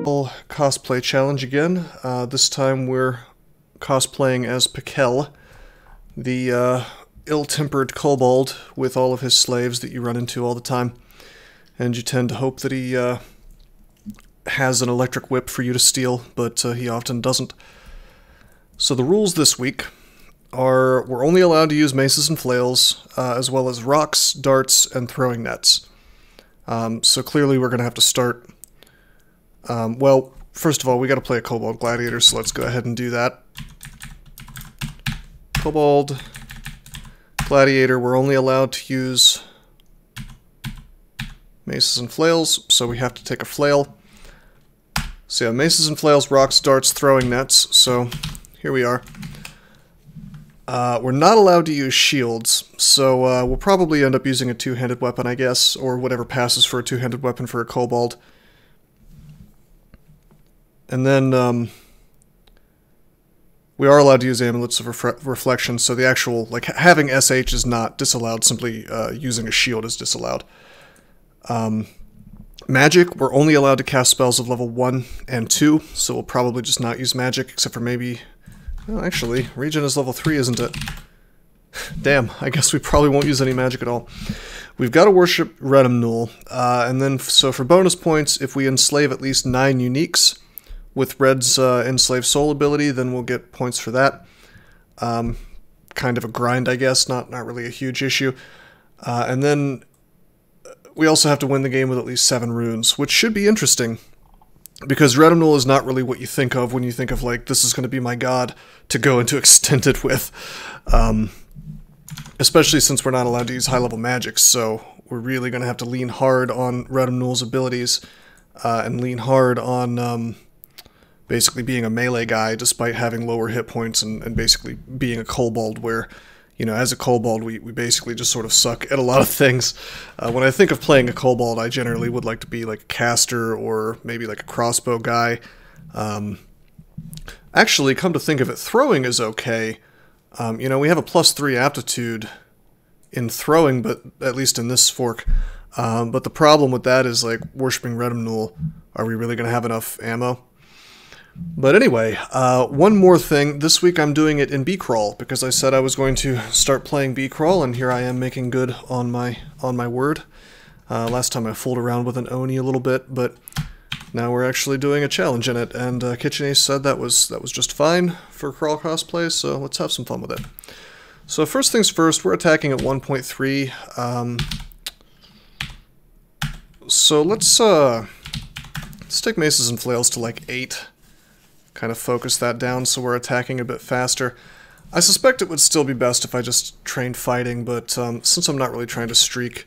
incredible cosplay challenge again. This time we're cosplaying as Pikel, the ill-tempered kobold with all of his slaves that you run into all the time. And you tend to hope that he has an electric whip for you to steal, but he often doesn't. So the rules this week are we're only allowed to use maces and flails, as well as rocks, darts, and throwing nets. So clearly we're going to have to start... well, first of all, we got to play a Kobold Gladiator, so let's go ahead and do that. Kobold Gladiator, we're only allowed to use maces and flails, so we have to take a flail. So yeah, maces and flails, rocks, darts, throwing nets, so here we are. We're not allowed to use shields, so we'll probably end up using a two-handed weapon, I guess, or whatever passes for a two-handed weapon for a kobold. And then, we are allowed to use amulets of reflection, so the actual, like, having SH is not disallowed, simply using a shield is disallowed. Magic, we're only allowed to cast spells of level 1 and 2, so we'll probably just not use magic, except for maybe... Well, actually, Regen is level 3, isn't it? Damn, I guess we probably won't use any magic at all. We've got to worship Redum, and then, so for bonus points, if we enslave at least 9 uniques with Red's Enslaved Soul ability, then we'll get points for that. Kind of a grind, I guess, not really a huge issue. And then we also have to win the game with at least 7 runes, which should be interesting. Because Redum is not really what you think of when you think of, like, this is going to be my god to go into Extended with. Especially since we're not allowed to use high-level magic, so we're really going to have to lean hard on Redum's abilities, and lean hard on basically being a melee guy, despite having lower hit points and basically being a kobold where... You know, as a kobold, we basically just sort of suck at a lot of things. When I think of playing a kobold, I generally would like to be like a caster or maybe like a crossbow guy. Actually, come to think of it, throwing is okay. You know, we have a +3 aptitude in throwing, but at least in this fork. But the problem with that is, like, worshipping Redum, are we really going to have enough ammo? But anyway, one more thing. This week I'm doing it in BCrawl, because I said I was going to start playing BCrawl, and here I am making good on my word. Last time I fooled around with an Oni a little bit, but now we're actually doing a challenge in it, and Kitchen Ace said that was just fine for crawl cosplay, so let's have some fun with it. So first things first, we're attacking at 1.3. So let's take maces and flails to like 8. Kind of focus that down so we're attacking a bit faster. I suspect it would still be best if I just trained fighting, but since I'm not really trying to streak,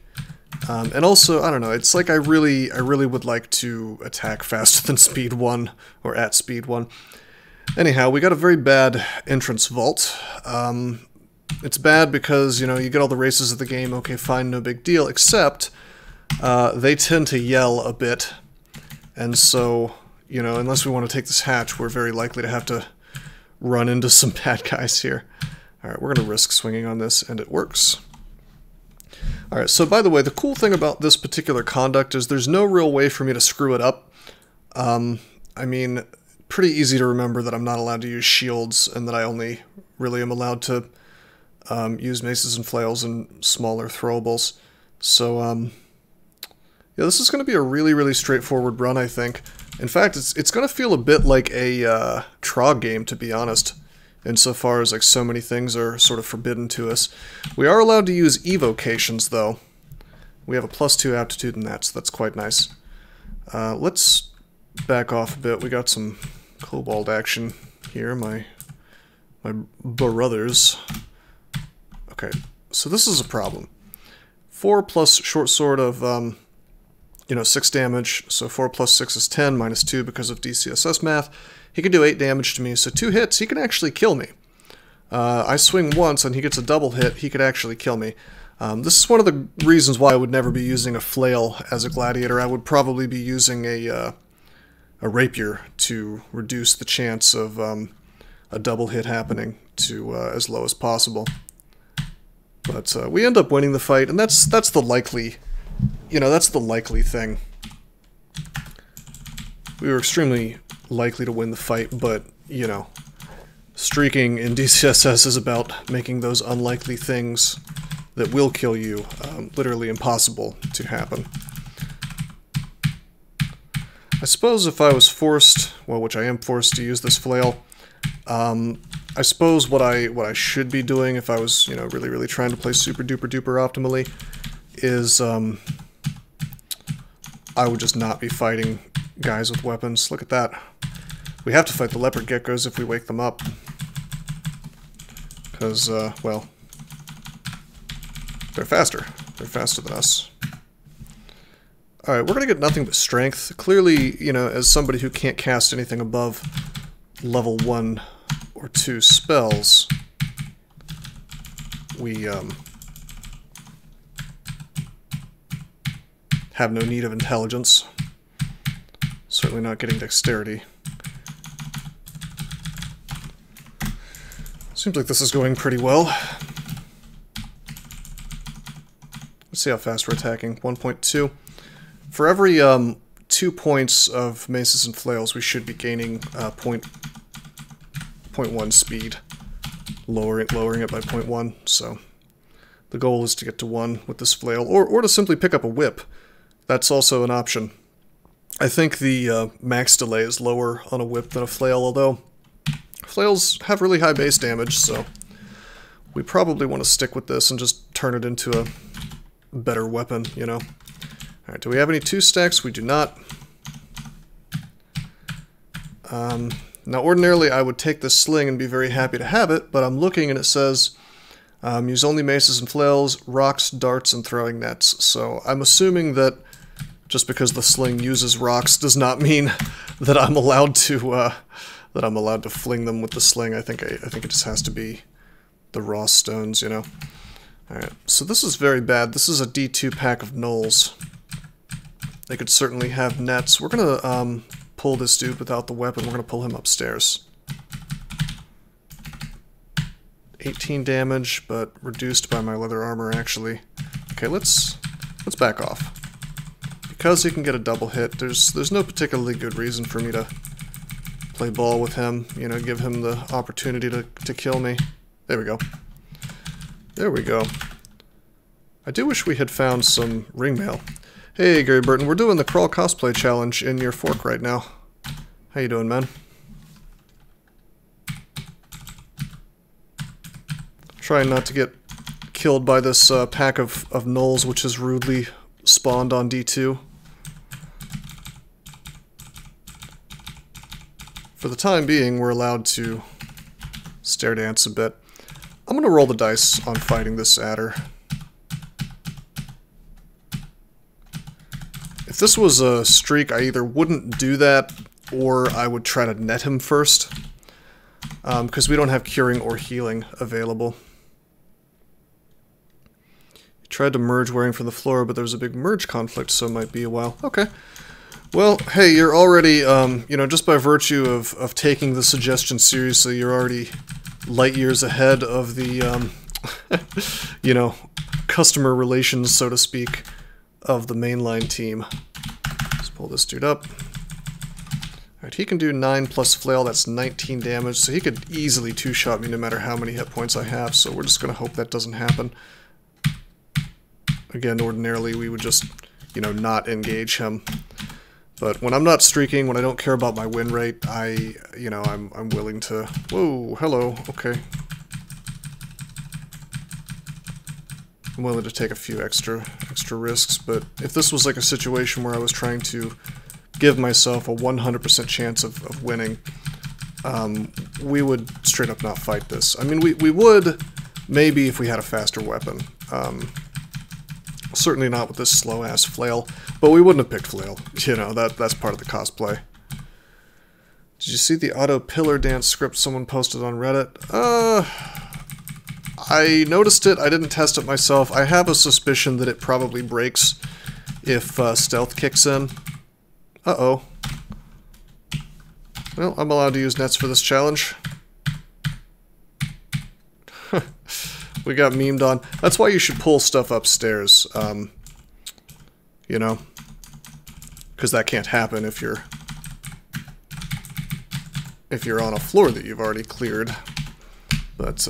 and also, I don't know, it's like I really would like to attack faster than speed 1, or at speed 1. Anyhow, we got a very bad entrance vault. It's bad because, you know, you get all the races of the game, okay, fine, no big deal, except they tend to yell a bit, and so... You know, unless we want to take this hatch, we're very likely to have to run into some bad guys here. Alright, we're going to risk swinging on this, and it works. Alright, so by the way, the cool thing about this particular conduct is there's no real way for me to screw it up. I mean, pretty easy to remember that I'm not allowed to use shields, and that I only really am allowed to use maces and flails and smaller throwables. So, yeah, this is going to be a really straightforward run, I think. In fact, it's going to feel a bit like a Trog game, to be honest, insofar as like so many things are sort of forbidden to us. We are allowed to use evocations, though. We have a +2 aptitude in that, so that's quite nice. Let's back off a bit. We got some kobold action here, my brothers. Okay, so this is a problem. 4 plus short sword of... you know, 6 damage, so 4 plus 6 is 10, minus 2 because of DCSS math. He can do 8 damage to me, so 2 hits, he can actually kill me. I swing once and he gets a double hit, he could actually kill me. This is one of the reasons why I would never be using a flail as a gladiator. I would probably be using a rapier to reduce the chance of a double hit happening to as low as possible. But we end up winning the fight, and that's the likely, you know, that's the likely thing. we were extremely likely to win the fight, but, you know, streaking in DCSS is about making those unlikely things that will kill you literally impossible to happen. I suppose if I was forced, well, which I am forced to use this flail, I suppose what I should be doing if I was, you know, really trying to play super duper duper optimally is I would just not be fighting guys with weapons. Look at that. We have to fight the leopard geckos if we wake them up. Because, well, they're faster. They're faster than us. Alright, we're going to get nothing but strength. Clearly, you know, as somebody who can't cast anything above level 1 or 2 spells, we have no need of intelligence. Certainly not getting dexterity. Seems like this is going pretty well. Let's see how fast we're attacking. 1.2. For every 2 points of maces and flails, we should be gaining 0.1 speed, lowering it by 0.1. So the goal is to get to 1 with this flail, or to simply pick up a whip. That's also an option. I think the max delay is lower on a whip than a flail, although flails have really high base damage, so we probably want to stick with this and just turn it into a better weapon, you know. Alright, do we have any 2 stacks? We do not. Now, ordinarily I would take this sling and be very happy to have it, but I'm looking and it says use only maces and flails, rocks, darts, and throwing nets. So I'm assuming that just because the sling uses rocks does not mean that I'm allowed to fling them with the sling. I think it just has to be the raw stones, you know. Alright, so this is very bad. This is a D2 pack of gnolls. They could certainly have nets. We're gonna pull this dude without the weapon. We're gonna pull him upstairs. 18 damage, but reduced by my leather armor, actually. Okay, let's back off. Because he can get a double hit, there's no particularly good reason for me to play ball with him, you know, give him the opportunity to kill me. There we go. There we go. I do wish we had found some ring mail. Hey, Gary Burton, we're doing the Crawl Cosplay Challenge in your fork right now. How you doing, man? Trying not to get killed by this pack of gnolls, which is rudely spawned on D2. For the time being, we're allowed to stare dance a bit. I'm gonna roll the dice on fighting this adder. If this was a streak, I either wouldn't do that, or I would try to net him first. Because we don't have curing or healing available. He tried to merge wearing from the floor, but there was a big merge conflict, so it might be a while. Okay. Well, hey, you're already, you know, just by virtue of taking the suggestion seriously, you're already light years ahead of the, you know, customer relations, so to speak, of the mainline team. Let's pull this dude up. Alright, he can do 9 plus flail, that's 19 damage, so he could easily two-shot me no matter how many hit points I have, so we're just gonna hope that doesn't happen. Again, ordinarily we would just, you know, not engage him. But when I'm not streaking, when I don't care about my win rate, you know, I'm willing to... Whoa, hello, okay. I'm willing to take a few extra risks, but if this was like a situation where I was trying to give myself a 100% chance of winning, we would straight up not fight this. I mean, we would, maybe if we had a faster weapon. Certainly not with this slow-ass flail, but we wouldn't have picked flail. You know, that's part of the cosplay. Did you see the auto pillar dance script someone posted on Reddit? I noticed it, I didn't test it myself. I have a suspicion that it probably breaks if stealth kicks in. Uh-oh. Well, I'm allowed to use nets for this challenge. We got memed on. That's why you should pull stuff upstairs, you know? Because that can't happen if you're if you're on a floor that you've already cleared. But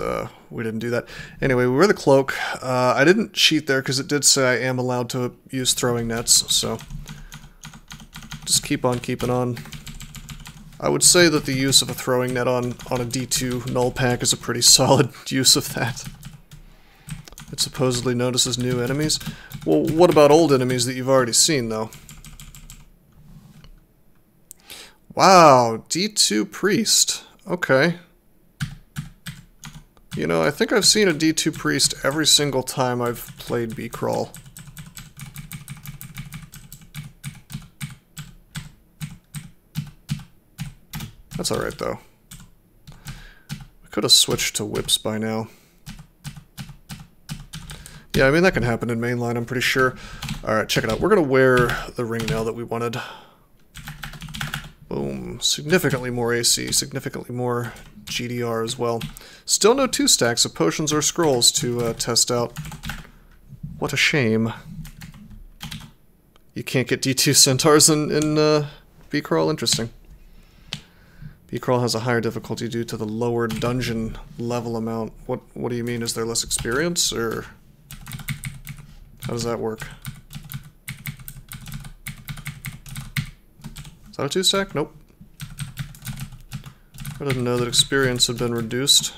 we didn't do that. Anyway, we wear the cloak. I didn't cheat there because it did say I am allowed to use throwing nets, so just keep on keeping on. I would say that the use of a throwing net on a D2 null pack is a pretty solid use of that. It supposedly notices new enemies. Well, what about old enemies that you've already seen, though? Wow, D2 Priest. Okay. You know, I think I've seen a D2 Priest every single time I've played BCrawl. That's alright, though. I could have switched to whips by now. Yeah, I mean, that can happen in mainline, I'm pretty sure. Alright, check it out. We're going to wear the ring now that we wanted. Boom. Significantly more AC, significantly more GDR as well. Still no 2 stacks of potions or scrolls to test out. What a shame. You can't get D2 centaurs in BCrawl? Interesting. BCrawl has a higher difficulty due to the lower dungeon level amount. What do you mean? Is there less experience, or how does that work? Is that a 2 stack? Nope. I didn't know that experience had been reduced.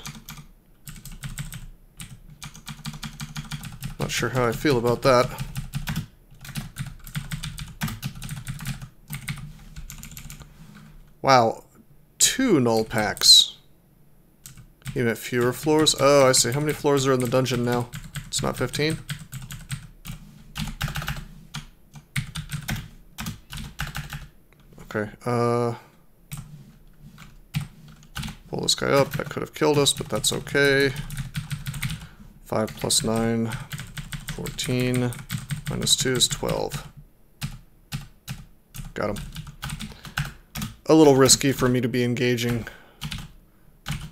Not sure how I feel about that. Wow. 2 null packs. You meant fewer floors? Oh, I see. How many floors are in the dungeon now? It's not 15? Okay, pull this guy up. That could have killed us, but that's okay. 5 plus 9, 14. Minus 2 is 12. Got him. A little risky for me to be engaging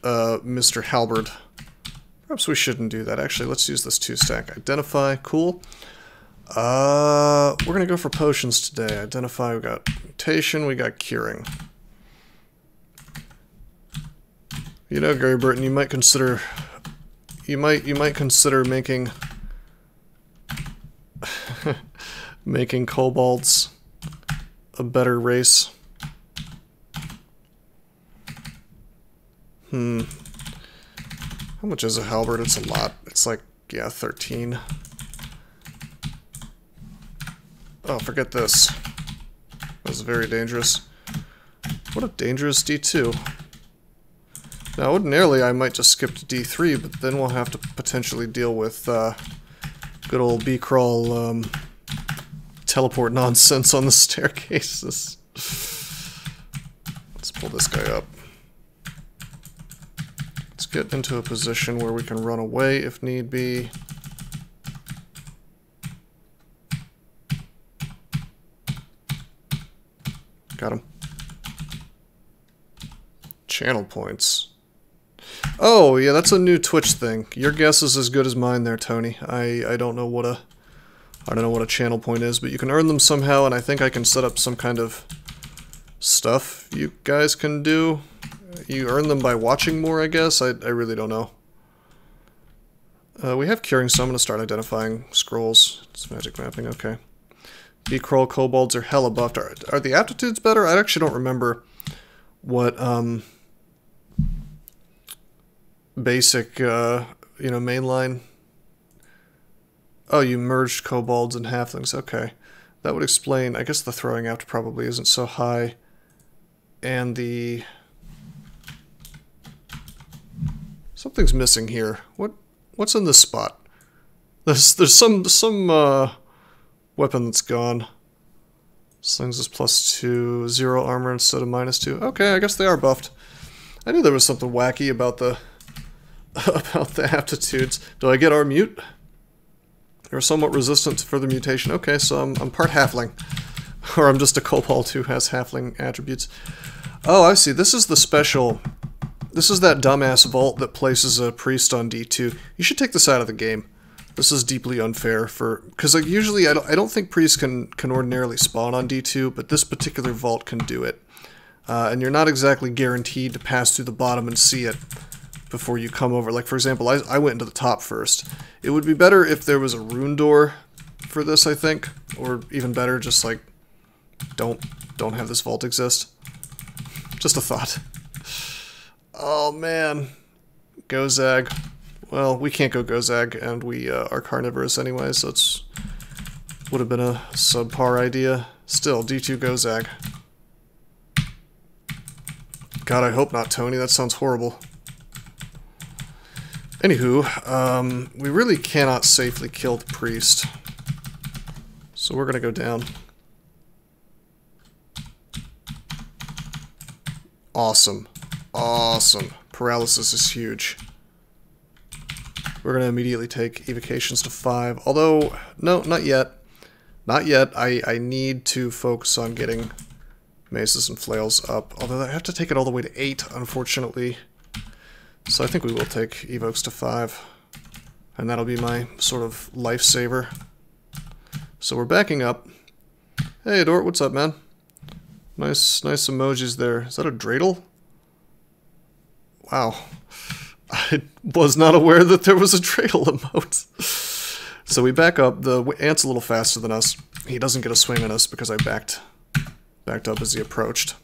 Mr. Halberd. Perhaps we shouldn't do that. Actually, let's use this 2 stack. Identify, cool. We're gonna go for potions today. Identify, we got mutation, we got curing. You know, Gary Burton, you might consider making making kobolds a better race. How much is a halberd? It's a lot. It's like, yeah, 13. Oh, forget this. That's very dangerous. What a dangerous D2. Now, ordinarily I might just skip to D3, but then we'll have to potentially deal with good old BCrawl teleport nonsense on the staircases. Let's pull this guy up. Let's get into a position where we can run away if need be. Got him. Channel points. Oh, yeah, that's a new Twitch thing. Your guess is as good as mine there, Tony. I don't know what a channel point is, but you can earn them somehow, and I think I can set up some kind of stuff you guys can do. You earn them by watching more, I guess. I really don't know. We have curing, so I'm going to start identifying scrolls. It's magic mapping, okay. BCrawl kobolds are hella buffed. Are the aptitudes better? I actually don't remember what basic mainline. Oh, you merged kobolds and halflings. Okay, that would explain. I guess the throwing apt probably isn't so high, and the something's missing here. What's in this spot? There's some weapon that's gone. Slings is +2, 0 armor instead of -2. Okay, I guess they are buffed. I knew there was something wacky about the aptitudes. Do I get our mute? They're somewhat resistant to further mutation. Okay, so I'm part halfling. Or I'm just a kobold who has halfling attributes. Oh, I see. This is the special. This is that dumbass vault that places a priest on D2. You should take this out of the game. This is deeply unfair because like usually I don't think priests can ordinarily spawn on D2, but this particular vault can do it. and you're not exactly guaranteed to pass through the bottom and see it before you come over. Like, for example, I went into the top first. It would be better if there was a rune door for this, I think. Or even better, just like, don't have this vault exist. Just a thought. Oh man. Go Zag. Well, we can't go Zag, and we are carnivorous anyway, so it's would have been a subpar idea. Still, D2 go Zag. God, I hope not, Tony. That sounds horrible. Anywho, we really cannot safely kill the priest. So we're gonna go down. Awesome. Awesome. Paralysis is huge. We're gonna immediately take evocations to 5. Although, no, not yet. Not yet. I need to focus on getting maces and flails up. Although I have to take it all the way to 8, unfortunately. So I think we will take evokes to 5. And that'll be my sort of lifesaver. So we're backing up. Hey, Dort, what's up, man? Nice emojis there. Is that a dreidel? Wow. I was not aware that there was a dreidel emote. So we back up. The ant's a little faster than us. He doesn't get a swing on us because I backed up as he approached.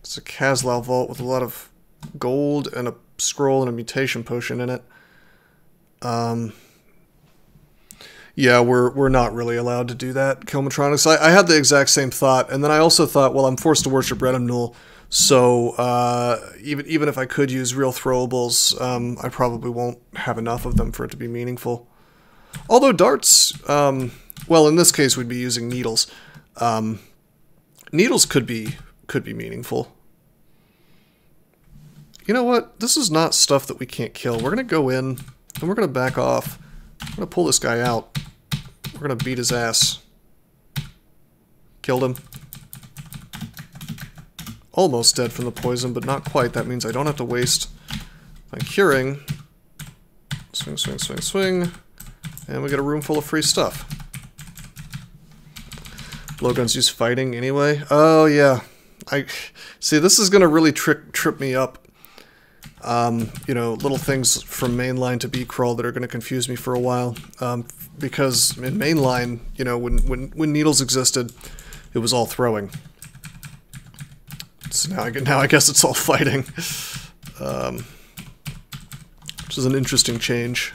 It's a Kazlau vault with a lot of gold and a scroll and a mutation potion in it. Yeah, we're not really allowed to do that, Kilmatronics. I had the exact same thought, and then I also thought, well, I'm forced to worship Redemnul, so even if I could use real throwables, I probably won't have enough of them for it to be meaningful. Although darts, well, in this case, we'd be using needles. Needles could be meaningful. You know what? This is not stuff that we can't kill. We're gonna go in, and we're gonna back off. I'm gonna pull this guy out. We're gonna beat his ass. Killed him. Almost dead from the poison, but not quite. That means I don't have to waste my curing. Swing, swing, swing, swing. And we get a room full of free stuff. Blowguns use fighting anyway. Oh yeah. See, this is gonna really trip me up. You know, little things from mainline to BCrawl that are going to confuse me for a while, because in mainline, you know, when needles existed, it was all throwing. So now I guess it's all fighting, which is an interesting change.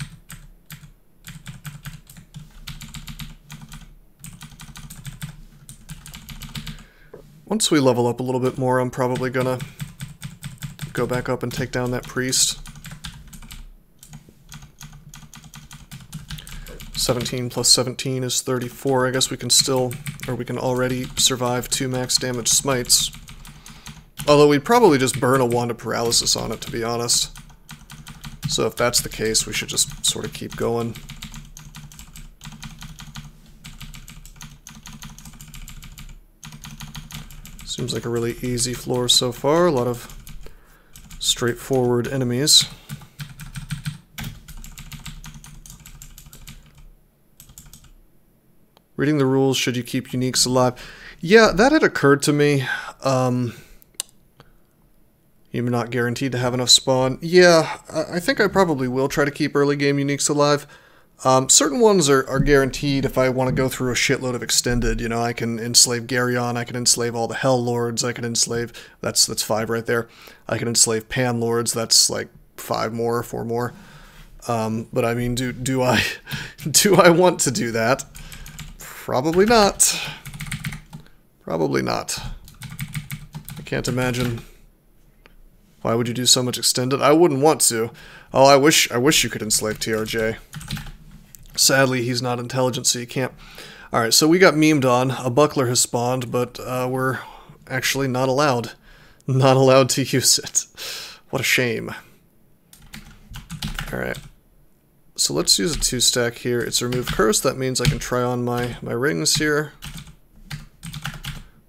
Once we level up a little bit more, I'm probably gonna go back up and take down that priest. 17 plus 17 is 34. I guess we can still, or we can already survive 2 max damage smites. Although we'd probably just burn a wand of paralysis on it, to be honest. So if that's the case, we should just sort of keep going. Seems like a really easy floor so far. A lot of straightforward enemies. Reading the rules, should you keep uniques alive? Yeah, that had occurred to me. You're not guaranteed to have enough spawn. Yeah, I think I probably will try to keep early game uniques alive. Certain ones are guaranteed if I want to go through a shitload of extended. You know, I can enslave Garyon, I can enslave all the Hell Lords, I can enslave, that's 5 right there. I can enslave Pan Lords, that's like 5 more, 4 more. But I mean, do I want to do that? Probably not. Probably not. I can't imagine. Why would you do so much extended? I wouldn't want to. Oh, I wish you could enslave TRJ. Sadly, he's not intelligent, so you can't. Alright, so we got memed on. A buckler has spawned, but we're actually not allowed. Not allowed to use it. What a shame. Alright. So let's use a 2-stack here. It's remove curse. That means I can try on my rings here.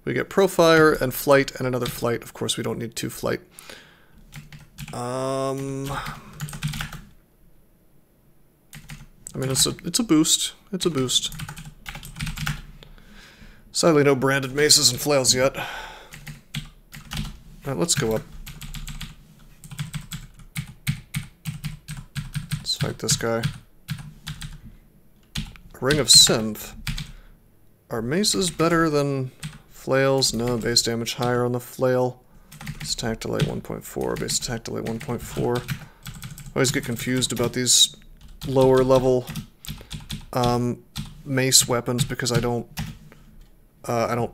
We get Profire and Flight and another Flight. Of course, we don't need 2 Flight. I mean, it's a boost. It's a boost. Sadly, no branded maces and flails yet. Alright, let's go up. Let's fight this guy. Ring of Synth. Are maces better than flails? No, base damage higher on the flail. Base attack delay 1.4, base attack delay 1.4. I always get confused about these lower level mace weapons because I don't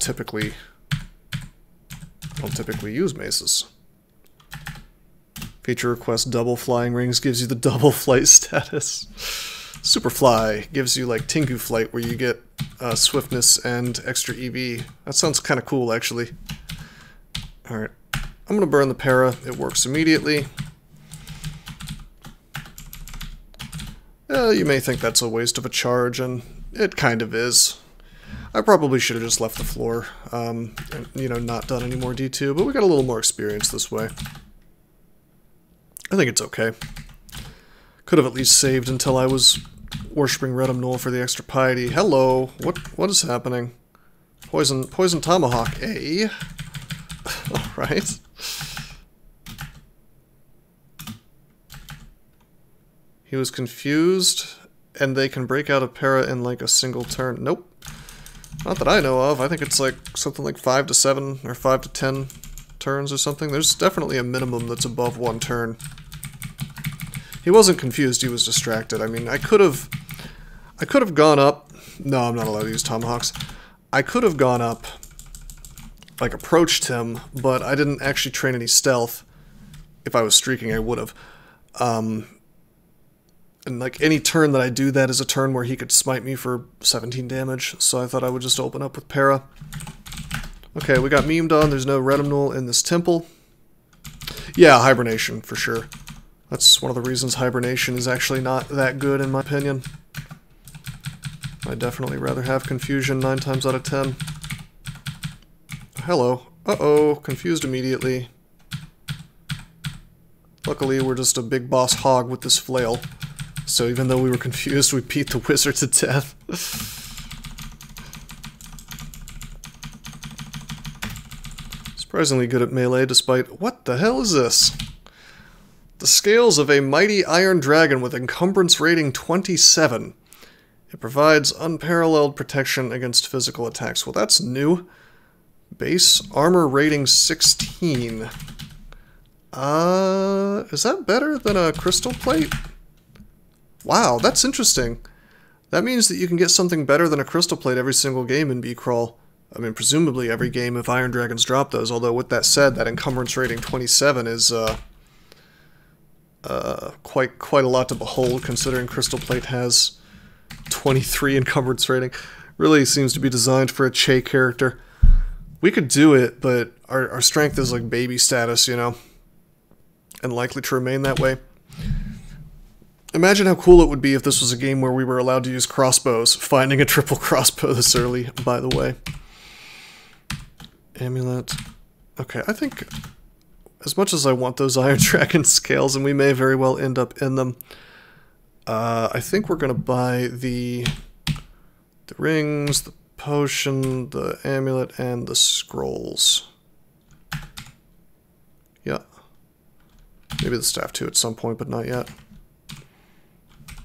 typically use maces. Feature request double flying rings gives you the double flight status. Superfly gives you like Tengu flight where you get swiftness and extra EV. That sounds kind of cool actually. Alright, I'm gonna burn the para. It works immediately. You may think that's a waste of a charge, and it kind of is. I probably should have just left the floor, and, you know, not done any more D2, but we got a little more experience this way. I think it's okay. Could have at least saved until I was worshipping Redum Null for the extra piety. Hello! What is happening? Poison Tomahawk, eh? Alright. He was confused, and they can break out a para in like a single turn. Nope. Not that I know of. I think it's like something like 5 to 7 or 5 to 10 turns or something. There's definitely a minimum that's above 1 turn. He wasn't confused, he was distracted. I mean, I could have gone up. No, I'm not allowed to use tomahawks. I could have gone up, like approached him, but I didn't actually train any stealth. If I was streaking, I would have. And like any turn that I do that is a turn where he could smite me for 17 damage, so I thought I would just open up with para. Okay, we got memed on. There's no Redum Null in this temple. Yeah, hibernation, for sure. That's one of the reasons hibernation is actually not that good, in my opinion. I'd definitely rather have confusion 9 times out of 10. Hello. Uh-oh, confused immediately. Luckily, we're just a big boss hog with this flail. So even though we were confused, we beat the wizard to death. Surprisingly good at melee, despite... What the hell is this? The scales of a mighty iron dragon with encumbrance rating 27. It provides unparalleled protection against physical attacks. Well, that's new. Base armor rating 16. Is that better than a crystal plate? Wow, that's interesting. That means that you can get something better than a crystal plate every single game in BCrawl. I mean, presumably every game if Iron Dragons drop those, although with that said, that encumbrance rating 27 is quite a lot to behold, considering crystal plate has 23 encumbrance rating. Really seems to be designed for a Che character. We could do it, but our strength is like baby status, you know, and likely to remain that way. Imagine how cool it would be if this was a game where we were allowed to use crossbows. Finding a triple crossbow this early, by the way. Amulet. Okay, I think as much as I want those Iron Dragon scales, and we may very well end up in them, I think we're going to buy the rings, the potion, the amulet, and the scrolls. Yeah. Maybe the staff too at some point, but not yet.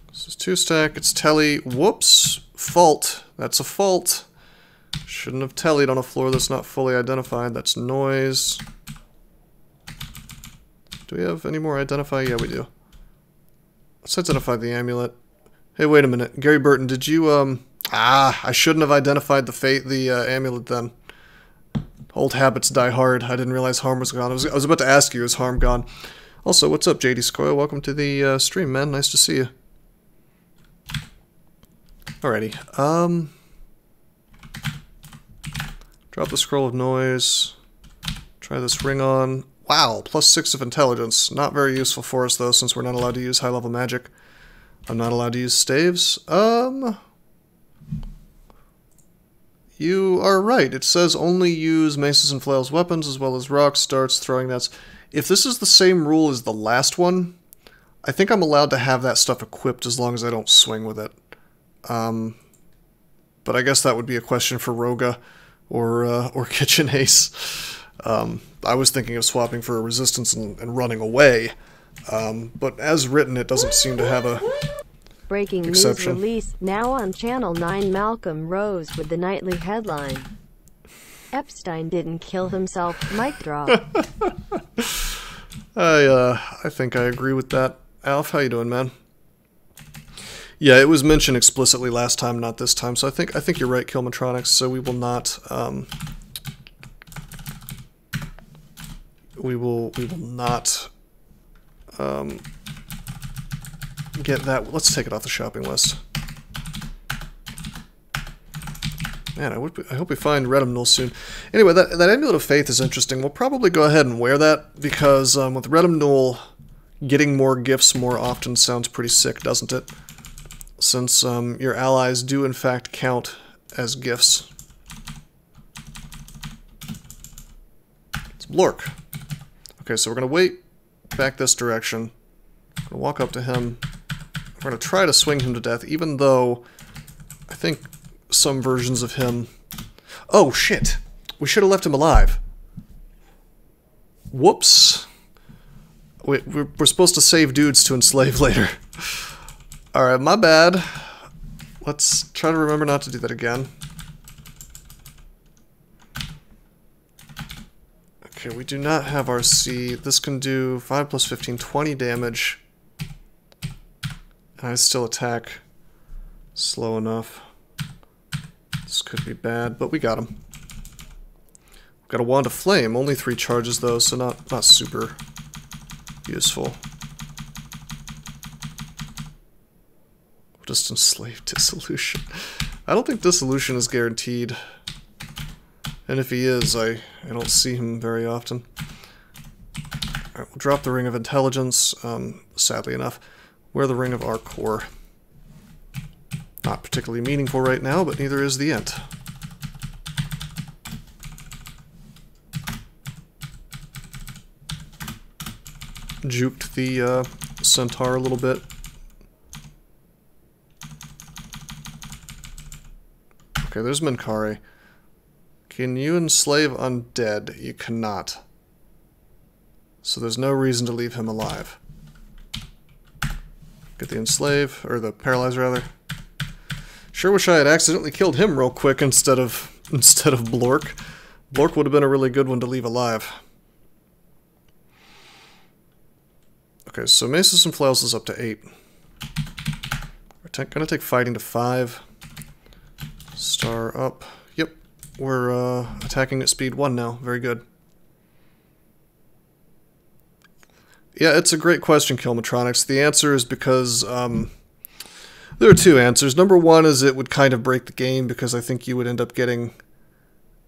This is 2-stack, it's telly. Whoops! Fault. That's a fault. Shouldn't have tellied on a floor that's not fully identified. That's noise. Do we have any more identify? Yeah, we do. Let's identify the amulet. Hey, wait a minute. Gary Burton, did you, I shouldn't have identified the amulet then. Old habits die hard. I didn't realize harm was gone. I was about to ask you, is harm gone? Also, what's up, JD Scoil? Welcome to the stream, man. Nice to see you. Alrighty. Drop the scroll of noise. Try this ring on. Wow, +6 of intelligence. Not very useful for us, though, since we're not allowed to use high-level magic. I'm not allowed to use staves. You are right. It says only use maces and flails weapons, as well as rocks, darts, throwing nets. If this is the same rule as the last one, I think I'm allowed to have that stuff equipped as long as I don't swing with it. But I guess that would be a question for Roga or Kitchen Ace. I was thinking of swapping for a resistance and running away. But as written, it doesn't seem to have a breaking exception. News release now on Channel 9. Malcolm Rose with the nightly headline. Epstein didn't kill himself. Mic drop. I think I agree with that. Alf, how you doing, man? Yeah, it was mentioned explicitly last time, not this time. So I think you're right, Kilmatronics. So we will not we will not get that. Let's take it off the shopping list. Man, I hope we find Redumnul soon. Anyway, that Amulet of Faith is interesting. We'll probably go ahead and wear that because with Redumnul, getting more gifts more often sounds pretty sick, doesn't it? Since your allies do in fact count as gifts. It's Blork. Okay, so we're going to wait back this direction. I'm going to walk up to him. We're going to try to swing him to death, even though I think some versions of him... Oh, shit! We should have left him alive. Whoops. We're supposed to save dudes to enslave later. Alright, my bad. Let's try to remember not to do that again. Okay, we do not have RC. This can do 5 plus 15, 20 damage. And I still attack slow enough. This could be bad, but we got him. We've got a Wand of Flame. Only 3 charges, though, so not super useful. We'll just enslave Dissolution. I don't think Dissolution is guaranteed. And if he is, I don't see him very often. Alright, we'll drop the Ring of Intelligence, sadly enough. Wear the Ring of Arcor. Not particularly meaningful right now, but neither is the Ent. Juked the Centaur a little bit. Okay, there's Minkare. Can you enslave undead? You cannot. So there's no reason to leave him alive. Get the enslave, or the paralyze rather. Sure wish I had accidentally killed him real quick instead of Blork. Blork would have been a really good one to leave alive. Okay, so Maces and Flails is up to 8. We're gonna take fighting to 5. Star up. Yep, we're attacking at speed 1 now. Very good. Yeah, it's a great question, Kilmatronics. The answer is because there are 2 answers. Number 1 is it would kind of break the game because I think you would end up getting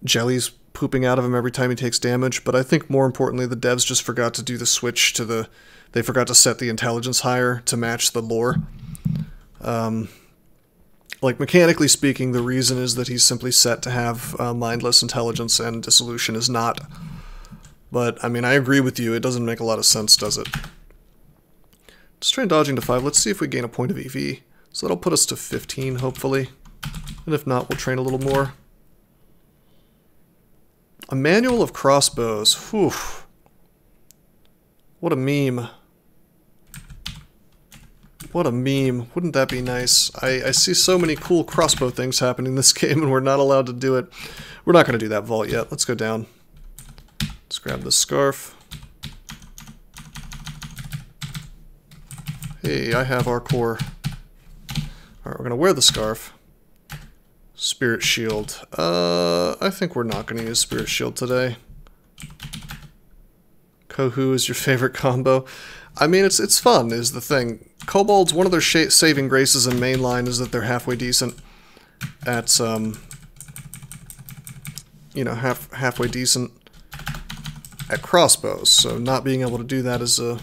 jellies pooping out of him every time he takes damage. But I think more importantly, the devs just forgot to do the switch to the... They forgot to set the intelligence higher to match the lore. Like, mechanically speaking, the reason is that he's simply set to have mindless intelligence and Dissolution is not. But, I mean, I agree with you. It doesn't make a lot of sense, does it? Just try dodging to 5. Let's see if we gain a point of EV. So that'll put us to 15, hopefully. And if not, we'll train a little more. A Manual of Crossbows. Whew. What a meme. What a meme. Wouldn't that be nice? I see so many cool crossbow things happening in this game and we're not allowed to do it. We're not going to do that vault yet. Let's go down. Let's grab this scarf. Hey, I have our core. Alright, we're going to wear the scarf. Spirit Shield. I think we're not going to use Spirit Shield today. Kohu is your favorite combo. I mean, it's fun, is the thing. Kobolds, one of their saving graces in mainline is that they're halfway decent at, you know, halfway decent at crossbows. So not being able to do that is a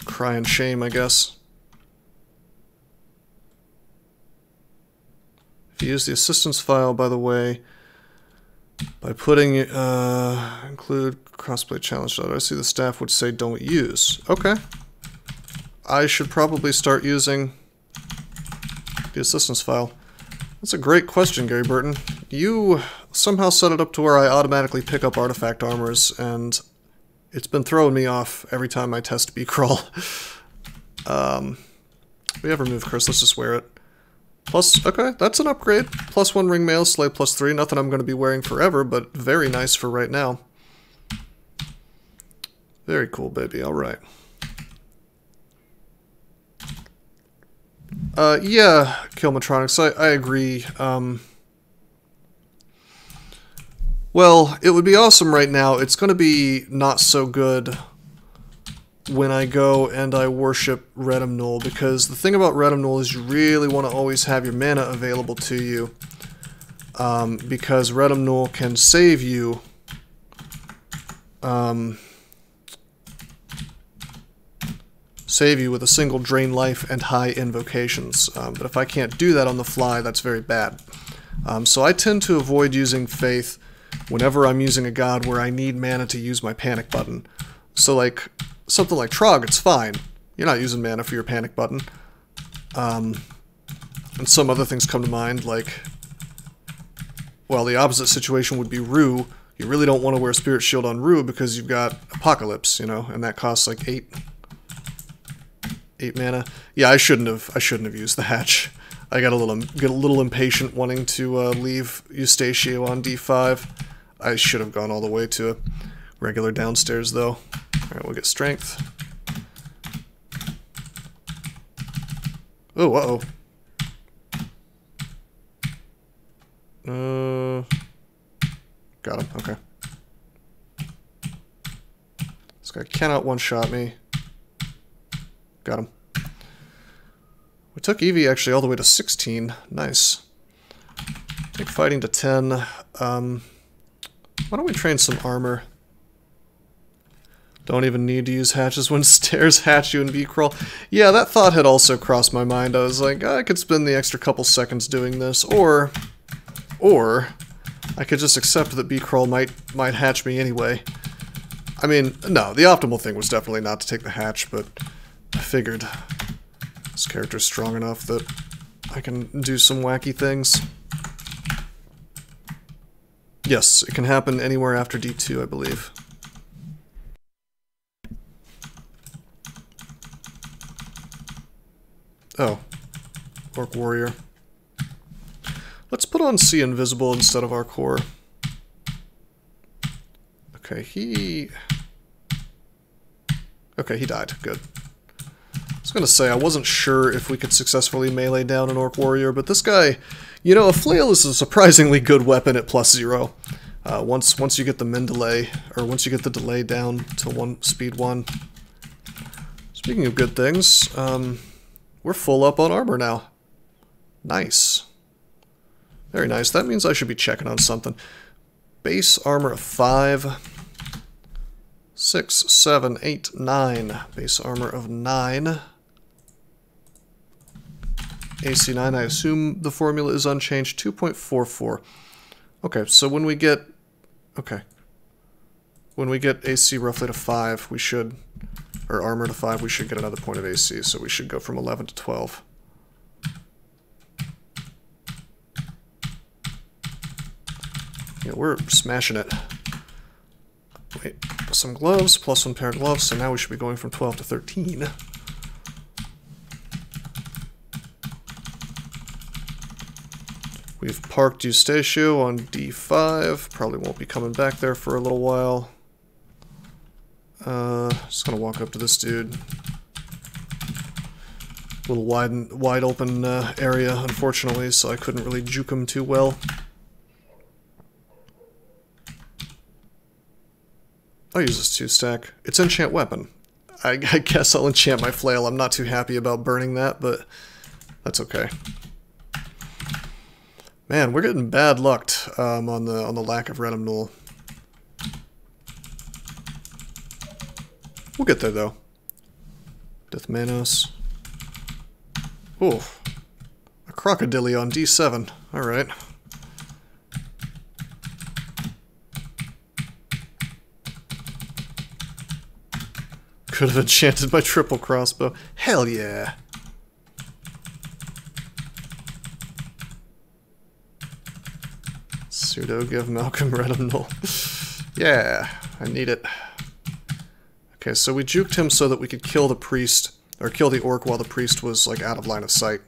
cry and shame, I guess. If you use the assistance file, by the way, by putting include crossplay challenge, I see the staff would say don't use. Okay. I should probably start using the assistance file? That's a great question, Gary Burton. You somehow set it up to where I automatically pick up artifact armors, and it's been throwing me off every time I test BCrawl. We have remove curse, let's just wear it. Plus, okay, that's an upgrade. +1 ring mail, slay +3. Nothing I'm going to be wearing forever, but very nice for right now. Very cool, baby. All right. Yeah, Kilmatronics, I agree. Well, it would be awesome right now. It's going to be not so good when I go and I worship Redum Null, because the thing about Redum Null is you really want to always have your mana available to you, because Redum Null can save you with a single drain life and high invocations, but if I can't do that on the fly, that's very bad. So I tend to avoid using Faith whenever I'm using a god where I need mana to use my panic button. So like something like Trog, it's fine. You're not using mana for your panic button. And some other things come to mind, like, well, the opposite situation would be Rue. You really don't want to wear Spirit Shield on Rue because you've got Apocalypse, you know, and that costs like 8 mana. Yeah, I shouldn't have used the hatch. I get a little impatient wanting to leave Eustatio on D5. I should have gone all the way to regular downstairs though. Alright, we'll get strength. Oh, uh-oh. Got him, okay. This guy cannot one-shot me. Got him. We took Eevee actually all the way to 16. Nice. Take fighting to 10. Why don't we train some armor? Don't even need to use hatches when stairs hatch you in BCrawl. Yeah, that thought had also crossed my mind. I was like, I could spend the extra couple seconds doing this, or I could just accept that BCrawl might hatch me anyway. I mean, no, the optimal thing was definitely not to take the hatch, but I figured this character's strong enough that I can do some wacky things. Yes, it can happen anywhere after D2, I believe. Oh, Orc Warrior. Let's put on See Invisible instead of our core. Okay, he died. Good. I was going to say, I wasn't sure if we could successfully melee down an Orc Warrior, but this guy, you know, a flail is a surprisingly good weapon at +0. Once you get the min delay, or once you get the delay down to speed 1. Speaking of good things, we're full up on armor now. Nice. Very nice. That means I should be checking on something. Base armor of 5. 6, 7, 8, 9. Base armor of 9. AC 9, I assume the formula is unchanged. 2.44. Okay, so when we get... Okay. When we get AC roughly to 5, we should... Or armor to 5, we should get another point of AC, so we should go from 11 to 12. Yeah, we're smashing it. Wait, some gloves, +1 pair of gloves, so now we should be going from 12 to 13. We've parked Eustatio on D5, probably won't be coming back there for a little while. Just gonna walk up to this dude. Little wide open area, unfortunately, so I couldn't really juke him too well. I'll use this 2-stack. It's enchant weapon. I guess I'll enchant my flail. I'm not too happy about burning that, but that's okay. Man, we're getting bad lucked on the lack of Redum Null. We'll get there though. Death Manos. Ooh, a Crocodile on D7. All right. Could have enchanted my triple crossbow. Hell yeah. Pseudo give Malcolm Redham null. Yeah, I need it. Okay, so we juked him so that we could kill the priest, or kill the orc while the priest was, like, out of line of sight.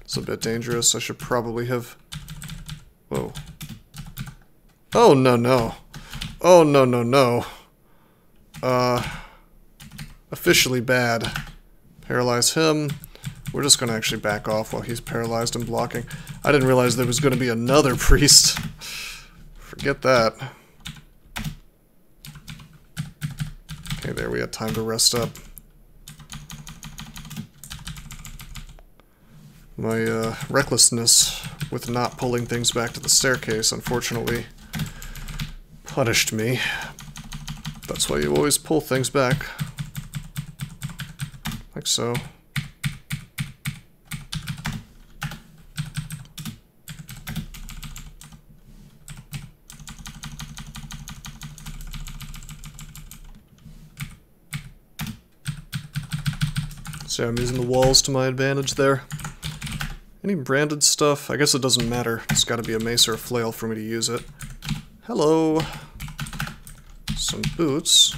It's a bit dangerous. I should probably have... Whoa. Oh, no, no. Oh, no, no, no. Officially bad. Paralyze him. We're just gonna actually back off while he's paralyzed and blocking. I didn't realize there was gonna be another priest. Forget that. Okay, there, we had time to rest up. My recklessness with not pulling things back to the staircase, unfortunately, punished me. That's why you always pull things back. Like so. So I'm using the walls to my advantage there. Any branded stuff? I guess it doesn't matter. It's got to be a mace or a flail for me to use it. Hello! Some boots.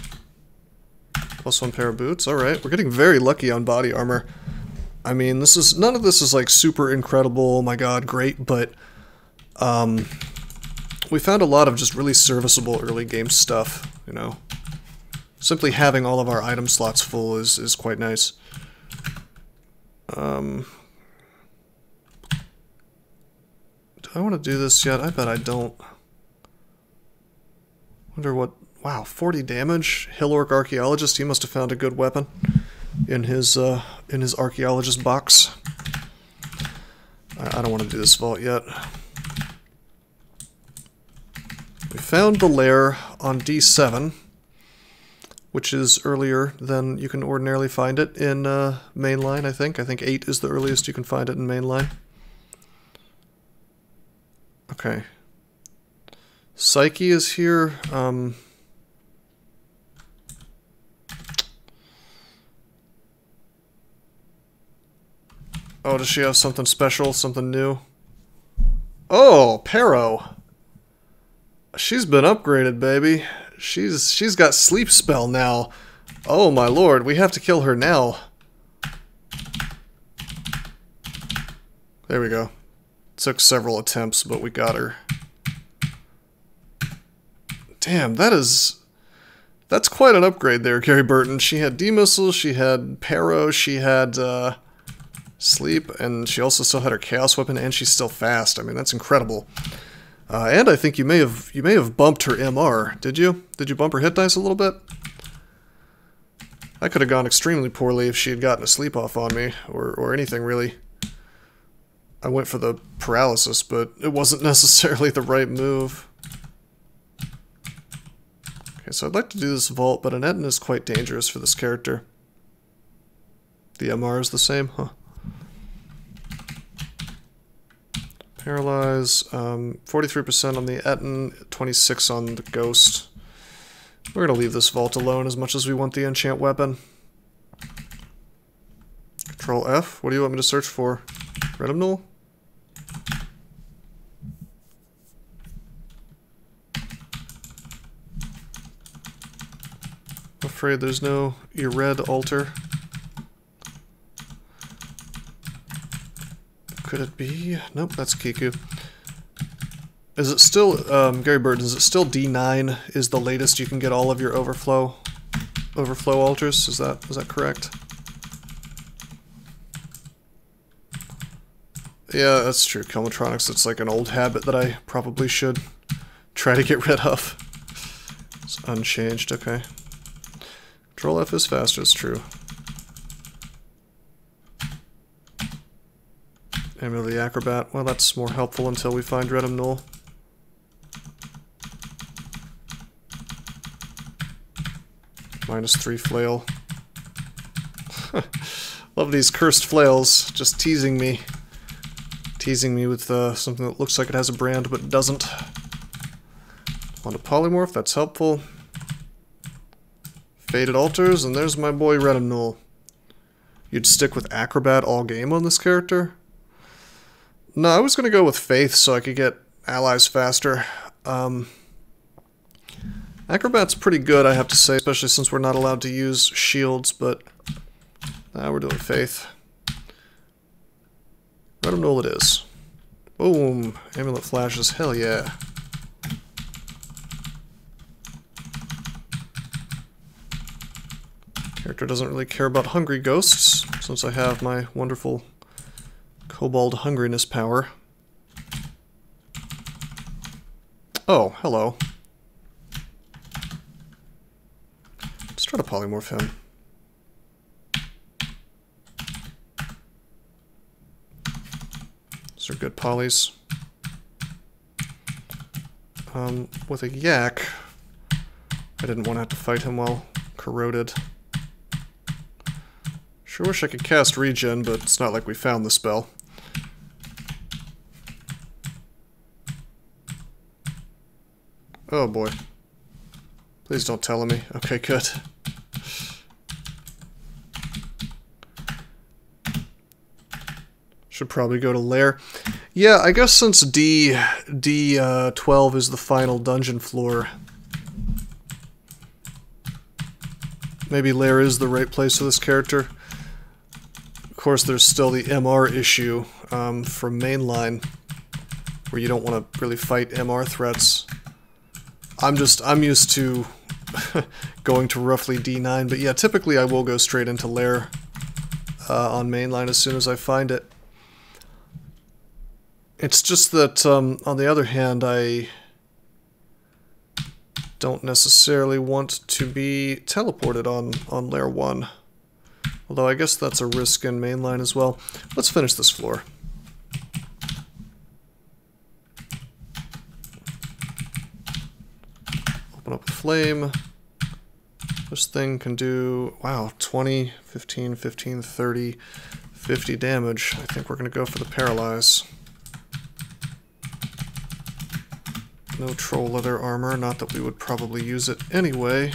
Plus one pair of boots. Alright, we're getting very lucky on body armor. I mean, this is none of this is like super incredible, oh my god, great, but we found a lot of just really serviceable early game stuff, you know. Simply having all of our item slots full is quite nice. Do I want to do this yet? I bet I don't. Wonder what... Wow, 40 damage? Hill Orc Archaeologist, he must have found a good weapon in his archaeologist box. I don't want to do this vault yet. We found the lair on D7, which is earlier than you can ordinarily find it in mainline, I think. I think 8 is the earliest you can find it in mainline. Okay. Psyche is here. Oh, does she have something special? Something new? Oh, Pero. She's been upgraded, baby. She's got sleep spell now. Oh my lord, we have to kill her now. There we go. Took several attempts, but we got her. Damn, that's quite an upgrade there, Gary Burton. She had D-Missile, she had Pero, she had Sleep, and she also still had her Chaos Weapon, and she's still fast. I mean, that's incredible. And I think you may have bumped her MR. Did you? Did you bump her hit dice a little bit? That could have gone extremely poorly if she had gotten a sleep off on me, or anything really. I went for the paralysis, but it wasn't necessarily the right move. Okay, so I'd like to do this vault, but an Etten is quite dangerous for this character. The MR is the same, huh? Paralyze, 43% on the Etten, 26 on the Ghost. We're gonna leave this vault alone as much as we want the enchant weapon. Control F, what do you want me to search for? Random null? I'm afraid there's no Ered altar. Could it be? Nope, that's Kiku. Is it still, Gary Burton, is it still D9 is the latest you can get all of your overflow altars? Is that correct? Yeah, that's true. Kelmatronics, it's like an old habit that I probably should try to get rid of. It's unchanged, okay. Control F is faster, it's true. Amulet of the Acrobat, well that's more helpful until we find Redham Null. -3 flail. Love these cursed flails, just teasing me. Teasing me with something that looks like it has a brand but doesn't. onto polymorph, that's helpful. Faded altars, and there's my boy Redemnull. You'd stick with Acrobat all game on this character? No, I was going to go with Faith so I could get allies faster. Acrobat's pretty good, I have to say, especially since we're not allowed to use shields, but now we're doing Faith. Redemnull it is. Boom! Amulet flashes, hell yeah. Character doesn't really care about hungry ghosts, since I have my wonderful Kobold hungriness power. Oh, hello. Let's try to polymorph him. These are good polys. With a yak, I didn't want to have to fight him while corroded. Sure wish I could cast regen, but it's not like we found the spell. Oh boy. Please don't tell me. Okay, good. Should probably go to Lair. Yeah, I guess since D12 is the final dungeon floor, maybe Lair is the right place for this character. Of course, there's still the MR issue from mainline, where you don't want to really fight MR threats. I'm used to going to roughly D9, but yeah, typically I will go straight into Lair on mainline as soon as I find it. It's just that, on the other hand, I don't necessarily want to be teleported on Lair 1. Although I guess that's a risk in mainline as well. Let's finish this floor. Open up with Flame. This thing can do, wow, 20, 15, 15, 30, 50 damage. I think we're going to go for the Paralyze. No troll leather armor, not that we would probably use it anyway.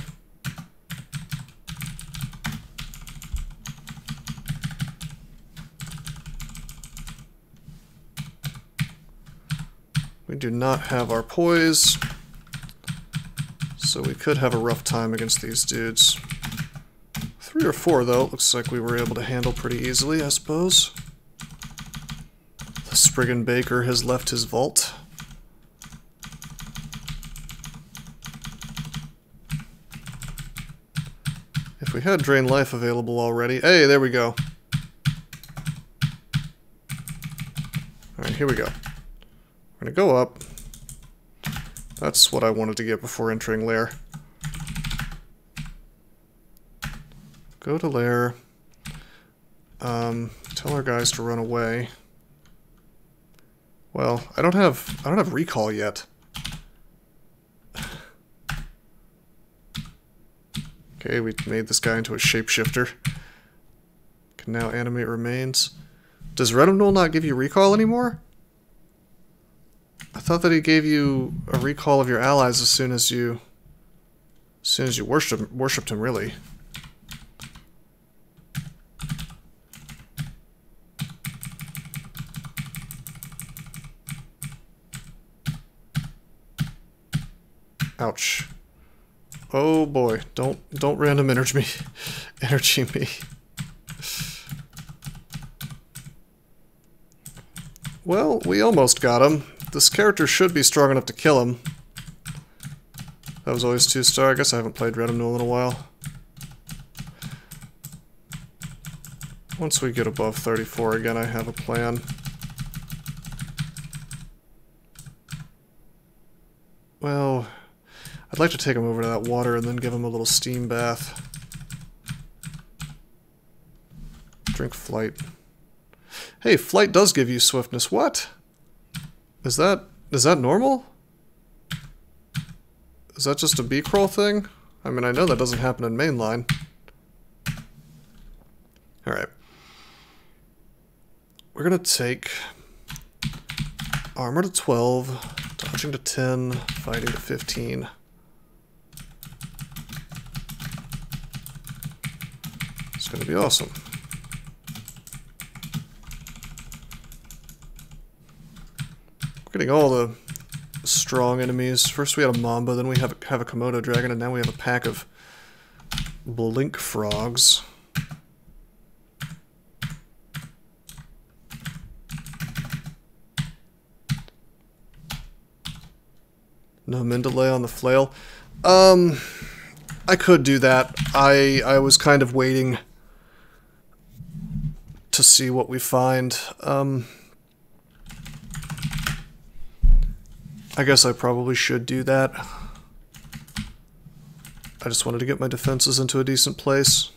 We do not have our poise, so we could have a rough time against these dudes. 3 or 4 though, it looks like we were able to handle pretty easily, I suppose. The Spriggan Baker has left his vault. If we had Drain Life available already... Hey, there we go. Alright, here we go. We're gonna go up. That's what I wanted to get before entering Lair. Go to Lair. Tell our guys to run away. Well, I don't have recall yet. Okay, we made this guy into a shapeshifter. Can now animate remains. Does Redemnull not give you recall anymore? I thought that he gave you a recall of your allies as soon as you worshipped him, really. Ouch. Oh boy, don't random energy me. Well, we almost got him. This character should be strong enough to kill him. That was always 2-star. I guess I haven't played Redemnull in a while. Once we get above 34 again, I have a plan. Well, I'd like to take him over to that water and then give him a little steam bath. Drink Flight. Hey, Flight does give you swiftness. What? Is that normal? Is that just a BCrawl thing? I mean, I know that doesn't happen in mainline. Alright. We're gonna take armor to 12 to touching to 10, fighting to 15. It's going to be awesome. We're getting all the strong enemies. First we had a Mamba, then we have a Komodo dragon, and now we have a pack of blink frogs. No min delay on the flail. I could do that. I was kind of waiting to see what we find. I guess I probably should do that. I just wanted to get my defenses into a decent place.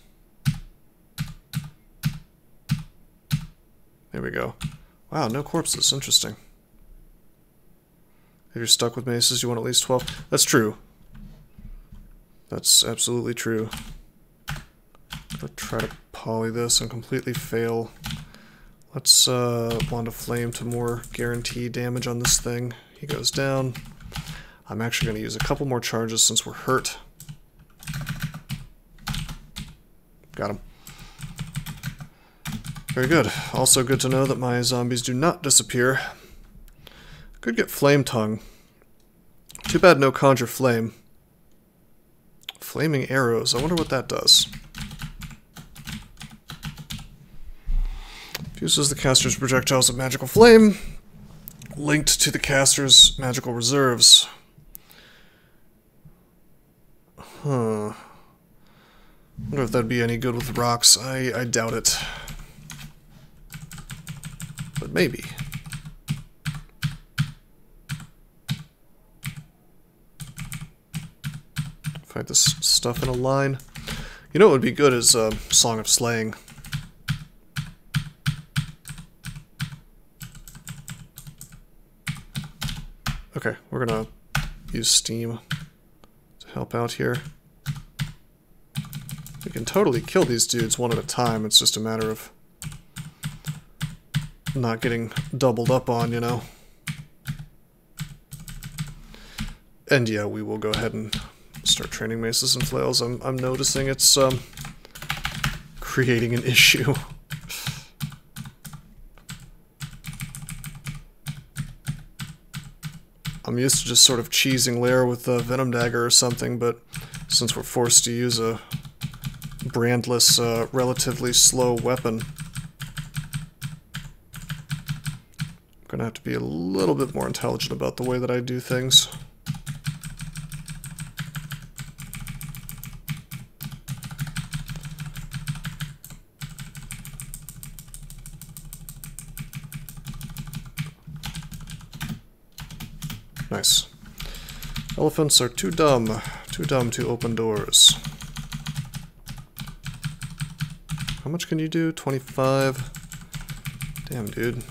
There we go. Wow, no corpses. Interesting. If you're stuck with maces, you want at least 12. That's true. That's absolutely true. I'll try to poly this and completely fail. Let's wand of flame to more guarantee damage on this thing. He goes down. I'm actually going to use a couple more charges since we're hurt. Got him. Very good. Also good to know that my zombies do not disappear. Could get Flame Tongue. Too bad no Conjure Flame. Flaming Arrows. I wonder what that does. Fuses the caster's projectiles of magical flame, linked to the caster's magical reserves. Huh. Wonder if that'd be any good with rocks. I doubt it. But maybe. Fight this stuff in a line. You know what would be good is Song of Slaying. Okay, we're gonna use Steam to help out here. We can totally kill these dudes one at a time, it's just a matter of not getting doubled up on, you know. And yeah, we will go ahead and start training maces and flails. I'm noticing it's creating an issue. I'm used to just sort of cheesing Lair with a Venom Dagger or something, but since we're forced to use a brandless, relatively slow weapon, I'm gonna have to be a little bit more intelligent about the way that I do things. Nice. Elephants are too dumb to open doors. How much can you do? 25? Damn, dude.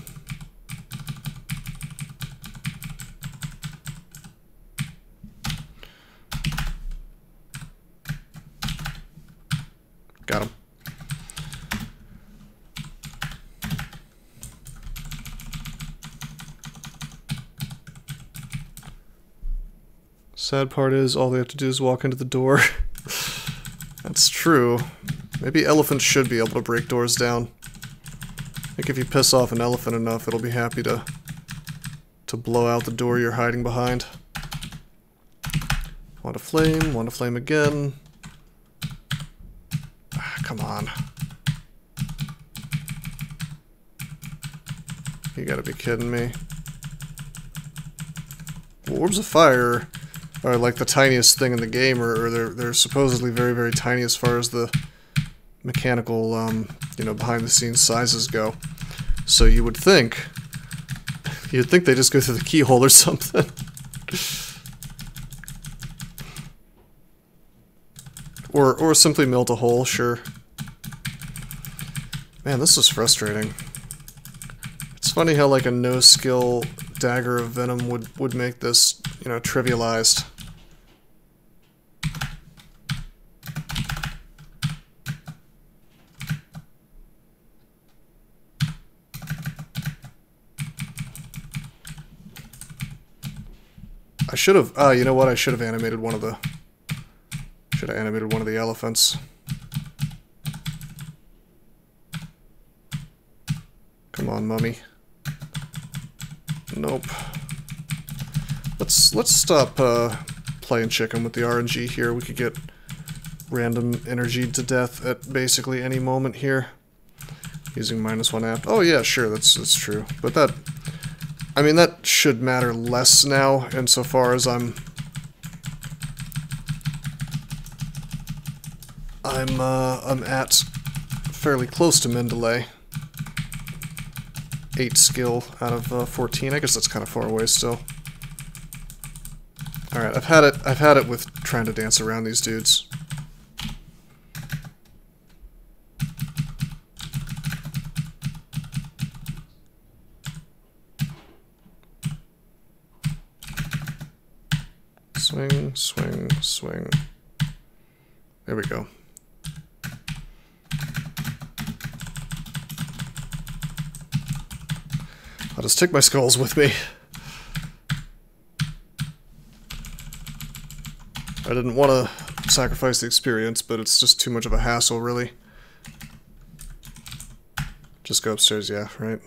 Got him. Sad part is, all they have to do is walk into the door. That's true. Maybe elephants should be able to break doors down. I think if you piss off an elephant enough, it'll be happy to blow out the door you're hiding behind. Wand of flame again. Ah, come on. You gotta be kidding me. Orbs of fire are like the tiniest thing in the game, or they're supposedly very, very tiny as far as the mechanical, you know, behind-the-scenes sizes go. So you'd think they just go through the keyhole or something. or simply melt a hole, sure. Man, this is frustrating. It's funny how like a no-skill dagger of venom would make this, you know, trivialized. I should have, you know what, I should have animated one of the, elephants. Come on, mummy. Nope. Let's stop playing chicken with the RNG here. We could get random energy to death at basically any moment here. Using -1 apt. Oh yeah, sure, that's true. But that, I mean, that should matter less now, insofar as I'm at fairly close to min delay. 8 skill out of 14. I guess that's kind of far away still. All right, I've had it with trying to dance around these dudes. Swing, swing, swing. There we go. I'll just take my skulls with me. I didn't want to sacrifice the experience, but it's just too much of a hassle, really. Just go upstairs, yeah, right.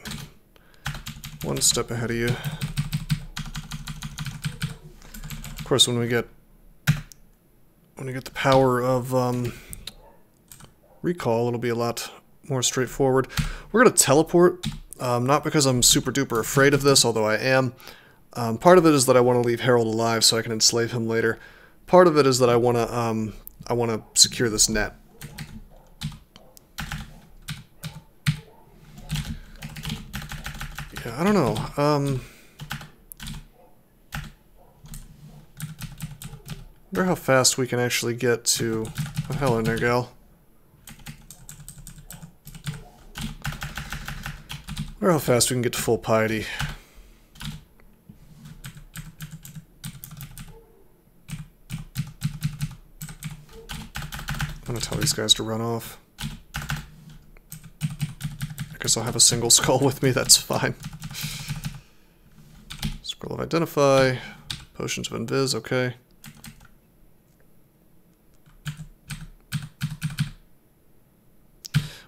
One step ahead of you. Of course, when we get the power of recall, it'll be a lot more straightforward. We're gonna teleport, not because I'm super duper afraid of this, although I am. Part of it is that I want to leave Harold alive so I can enslave him later. Part of it is that I want to secure this net. Yeah, I don't know. Wonder how fast we can actually get to... Oh, hello there, gal. Wonder how fast we can get to full piety. I'm gonna tell these guys to run off. I guess I'll have a single skull with me, that's fine. Scroll of Identify, Potions of Invis, okay.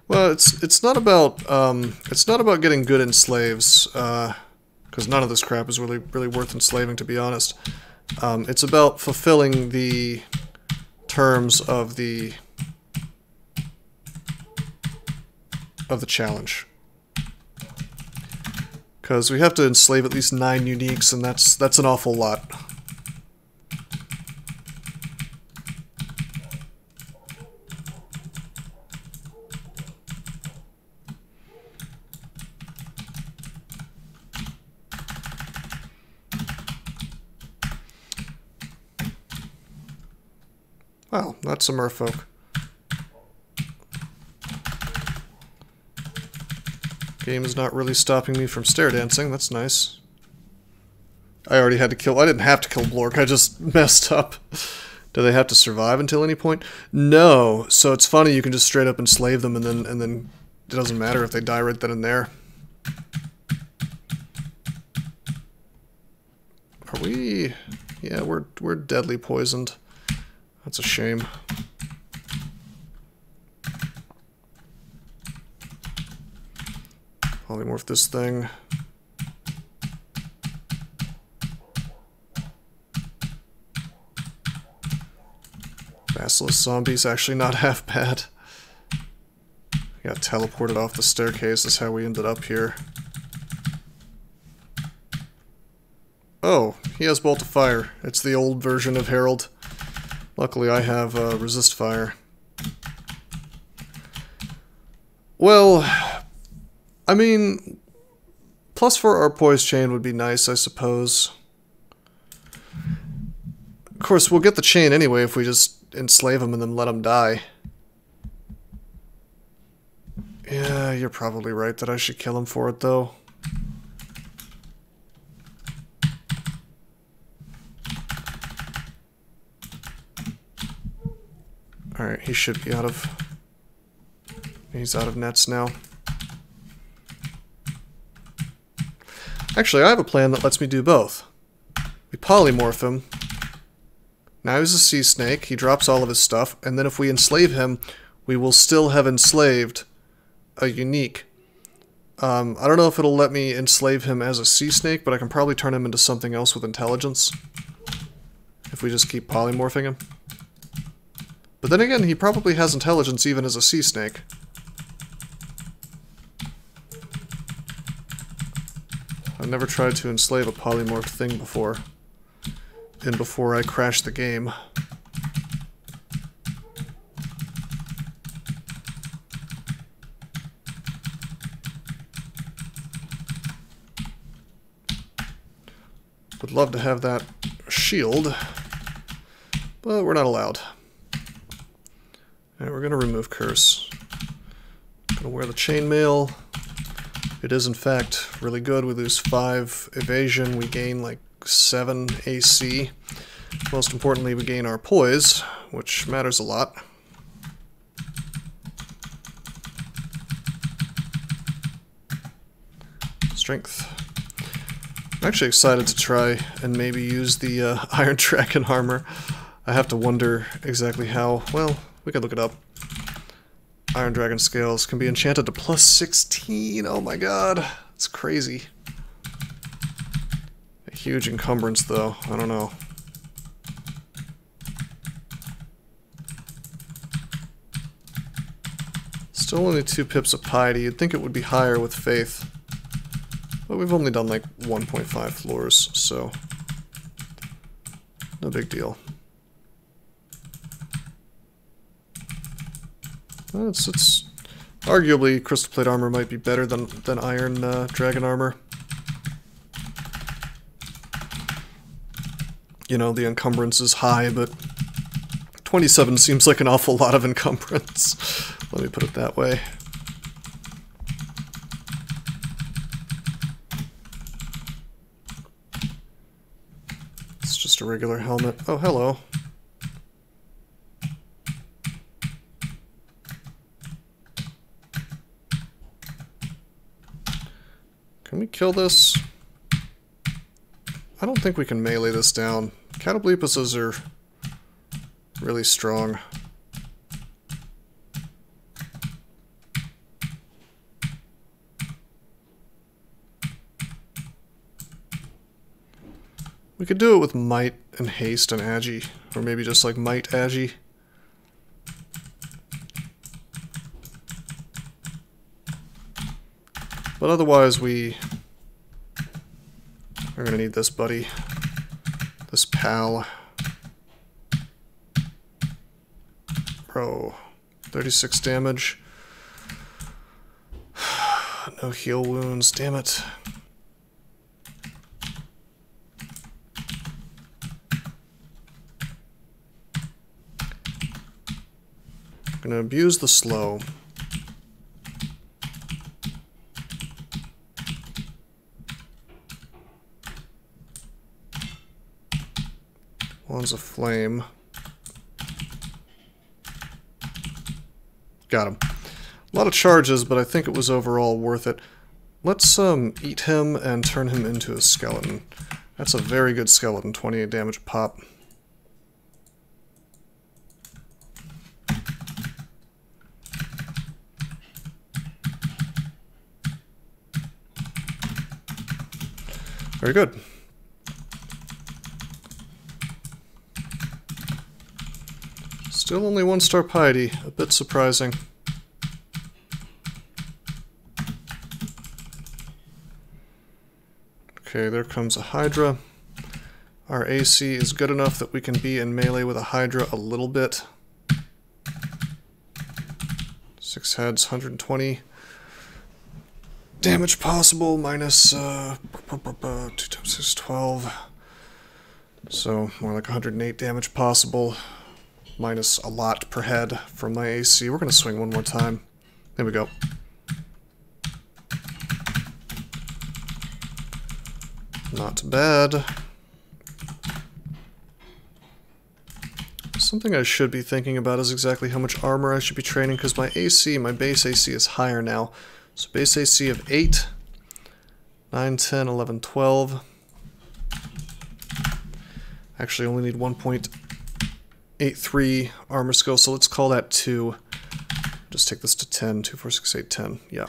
Well, it's not about getting good enslaves, because none of this crap is really worth enslaving, to be honest. It's about fulfilling the terms of the challenge, because we have to enslave at least 9 uniques, and that's an awful lot. Wow, that's some merfolk. Game is not really stopping me from stair dancing, that's nice. I already had to kill... I didn't have to kill Blork, I just messed up. Do they have to survive until any point? No, so it's funny, you can just straight up enslave them and then it doesn't matter if they die right then and there. Are we... Yeah, we're deadly poisoned. That's a shame. Polymorph this thing. Basilisk zombies actually not half bad. Got teleported off the staircase, that's how we ended up here. Oh, he has Bolt of Fire. It's the old version of Harold. Luckily I have Resist Fire. Well, I mean, +4 our poise chain would be nice, I suppose. Of course, we'll get the chain anyway if we just enslave him and then let him die. Yeah, you're probably right that I should kill him for it, though. Alright, he should be out of... He's out of nets now. Actually, I have a plan that lets me do both. We polymorph him. Now he's a sea snake. He drops all of his stuff. And then if we enslave him, we will still have enslaved a unique. I don't know if it'll let me enslave him as a sea snake, but I can probably turn him into something else with intelligence. If we just keep polymorphing him. But then again, he probably has intelligence even as a sea snake. I've never tried to enslave a polymorphed thing before. And before I crash the game. Would love to have that shield, but we're not allowed. Alright, we're gonna remove curse. Gonna wear the chainmail. It is in fact really good. We lose 5 evasion, we gain like 7 AC. Most importantly, we gain our poise, which matters a lot. Strength. I'm actually excited to try and maybe use the Iron Dragon armor. I have to wonder exactly how. Well, we could look it up. Iron Dragon scales can be enchanted to plus 16. Oh my god, it's crazy. A huge encumbrance though, I don't know. Still only 2 pips of piety. You'd think it would be higher with faith. But we've only done like 1.5 floors, so no big deal. Well, it's arguably crystal plate armor might be better than iron dragon armor. You know, the encumbrance is high, but 27 seems like an awful lot of encumbrance. Let me put it that way. It's just a regular helmet. Oh, hello. Can we kill this? I don't think we can melee this down. Catoblepuses are really strong. We could do it with Might and Haste and Agi, or maybe just like Might Agi. But otherwise we are gonna need this buddy, this pal. Bro, 36 damage. No heal wounds, damn it. Gonna abuse the slow. One's a flame. Got him. A lot of charges, but I think it was overall worth it. Let's eat him and turn him into a skeleton. That's a very good skeleton, 28 damage a pop. Very good. Still only 1-star piety, a bit surprising. Okay, there comes a Hydra. Our AC is good enough that we can be in melee with a Hydra a little bit. 6 heads, 120 damage possible, minus 2 times 6, 12. So more like 108 damage possible, minus a lot per head from my AC. We're gonna swing one more time. There we go. Not bad. Something I should be thinking about is exactly how much armor I should be training, because my AC, my base AC is higher now. So base AC of 8, 9, 10, 11, 12. Actually, I only need 1.83 armor skill, so let's call that 2. Just take this to 10. 2, 4, 6, 8, 10. Yeah.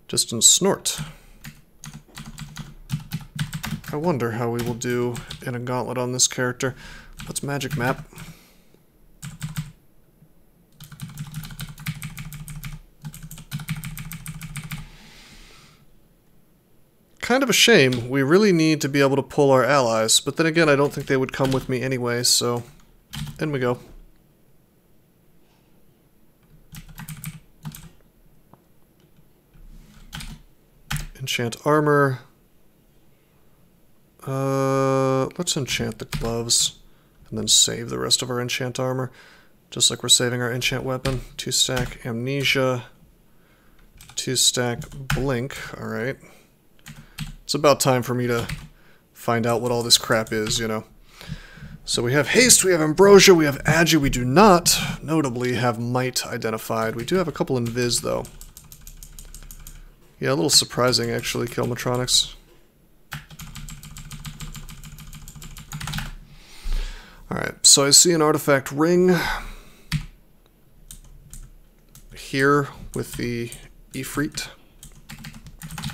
Distance snort. I wonder how we will do in a gauntlet on this character. Let's magic map. Kind of a shame. We really need to be able to pull our allies, but then again, I don't think they would come with me anyway, so in we go. Enchant armor. Let's enchant the gloves and then save the rest of our enchant armor, just like we're saving our enchant weapon. 2-stack amnesia, 2-stack blink. All right. It's about time for me to find out what all this crap is, you know. So we have haste, we have ambrosia, we have agi. We do not, notably, have might identified. We do have a couple invis, though. Yeah, a little surprising, actually, Kilmatronics. Alright, so I see an artifact ring here with the Ifrit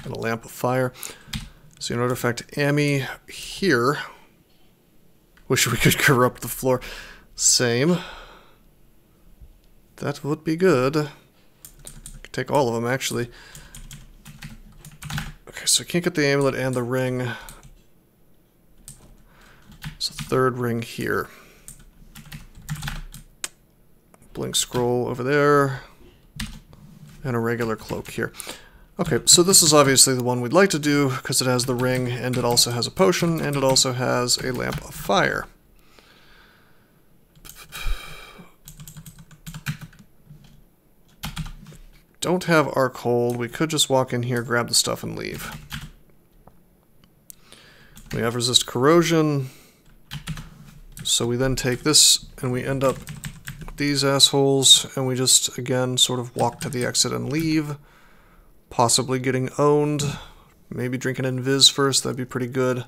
and a lamp of fire. See an artifact Ami here. Wish we could corrupt the floor. Same. That would be good. I could take all of them, actually. Okay, so I can't get the amulet and the ring. So third ring here. Blink scroll over there. And a regular cloak here. Okay, so this is obviously the one we'd like to do, because it has the ring, and it also has a potion, and it also has a lamp of fire. Don't have Arc Hold. We could just walk in here, grab the stuff, and leave. We have Resist Corrosion. So we then take this, and we end up with these assholes, and we just, again, sort of walk to the exit and leave. Possibly getting owned. Maybe drinking invis first, that'd be pretty good.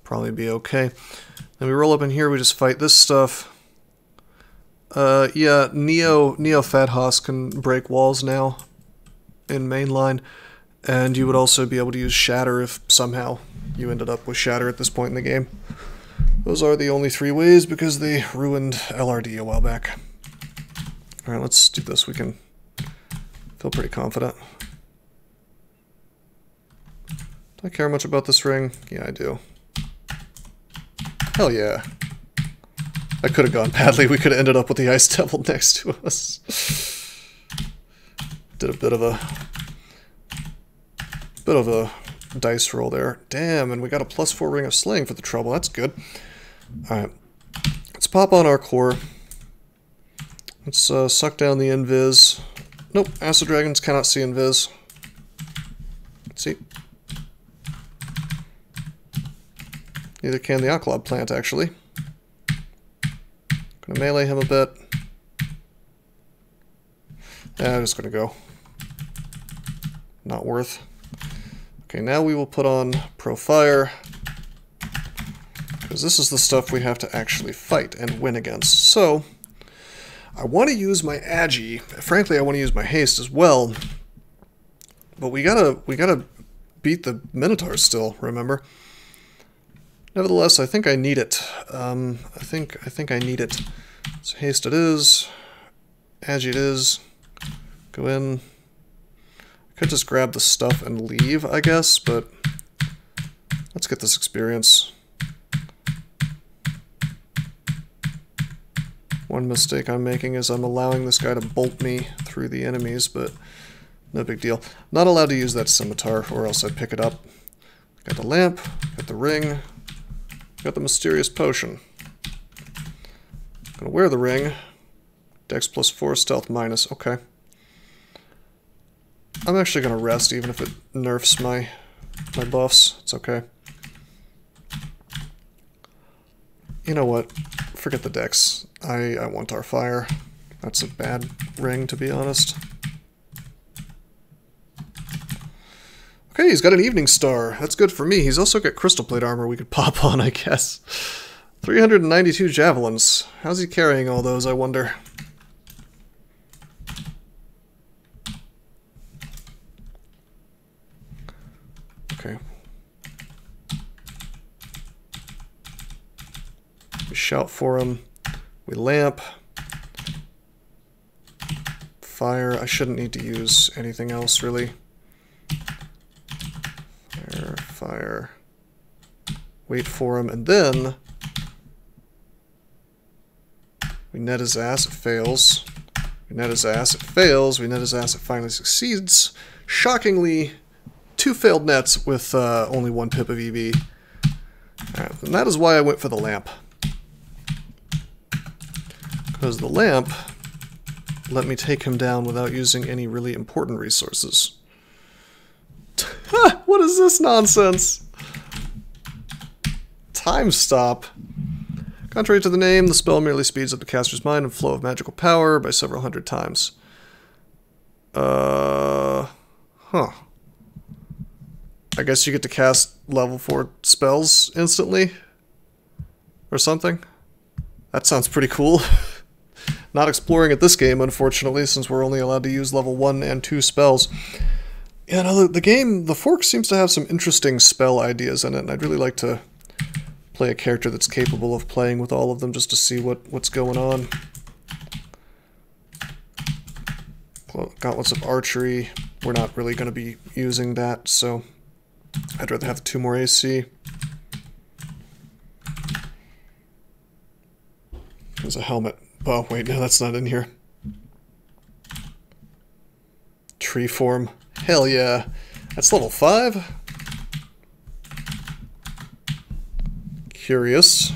Probably be okay. Then we roll up in here, we just fight this stuff. Yeah, Neo Fadhas can break walls now in mainline, and you would also be able to use Shatter if somehow you ended up with Shatter at this point in the game. Those are the only 3 ways because they ruined LRD a while back. Alright, let's do this. We can feel pretty confident. Do I care much about this ring? Yeah, I do. Hell yeah. That could have gone badly. We could have ended up with the Ice Devil next to us. Did a bit of a dice roll there. Damn, and we got a +4 Ring of Slaying for the trouble. That's good. Alright. Let's pop on our core. Let's suck down the invis. Nope, Acid Dragons cannot see invis. Let's see. Neither can the Aqualab plant, actually. Gonna melee him a bit. Yeah, I'm just gonna go. Not worth. Okay, now we will put on Pro Fire, because this is the stuff we have to actually fight and win against. So, I want to use my agi. Frankly, I want to use my haste as well. But we gotta beat the Minotaurs still, remember? Nevertheless, I think I need it. I think I need it. So haste it is. Agi it is. Go in. I could just grab the stuff and leave, I guess, but let's get this experience. One mistake I'm making is I'm allowing this guy to bolt me through the enemies, but no big deal. Not allowed to use that scimitar, or else I'd pick it up. Got the lamp, got the ring, got the mysterious potion. Gonna wear the ring. Dex +4, stealth -. Okay. I'm actually gonna rest even if it nerfs my buffs. It's okay. You know what? Forget the dex. I want our fire. That's a bad ring, to be honest. Okay, Hey, he's got an evening star. That's good for me. He's also got crystal plate armor we could pop on, I guess. 392 javelins. How's he carrying all those, I wonder? Okay. We shout for him. We lamp. Fire. I shouldn't need to use anything else, really. Fire, fire. Wait for him, and then we net his ass, it fails. We net his ass, it fails. We net his ass, it finally succeeds. Shockingly, 2 failed nets with only 1 pip of EV. Alright, and that is why I went for the lamp. Because the lamp let me take him down without using any really important resources. What is this nonsense? Time stop. Contrary to the name, the spell merely speeds up the caster's mind and flow of magical power by several hundred times. Huh. I guess you get to cast level 4 spells instantly? Or something? That sounds pretty cool. Not exploring at this game, unfortunately, since we're only allowed to use level 1 and 2 spells. Yeah, no, the game, the Fork seems to have some interesting spell ideas in it, and I'd really like to play a character that's capable of playing with all of them just to see what's going on. Gauntlets of Archery. We're not really going to be using that, so I'd rather have 2 more AC. There's a helmet. Oh, wait, no, that's not in here. Tree form. Hell yeah. That's level 5. Curious.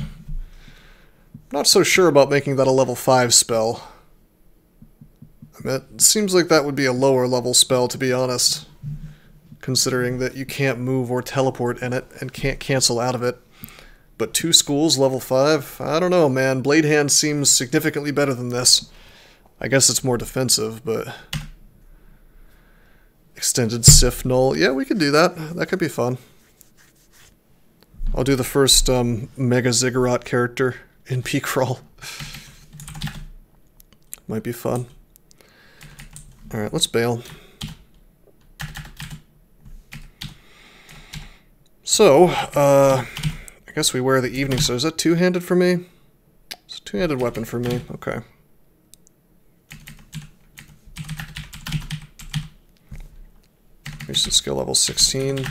Not so sure about making that a level 5 spell. I mean, it seems like that would be a lower level spell, to be honest. Considering that you can't move or teleport in it and can't cancel out of it. But 2 schools, level 5? I don't know, man. Blade Hand seems significantly better than this. I guess it's more defensive, but... Extended Sif Null. Yeah, we could do that. That could be fun. I'll do the first Mega Ziggurat character in BCrawl. Might be fun. Alright, let's bail. So, I guess we wear the evening, so is that 2-handed for me? It's a 2-handed weapon for me, okay. Here's the skill level 16.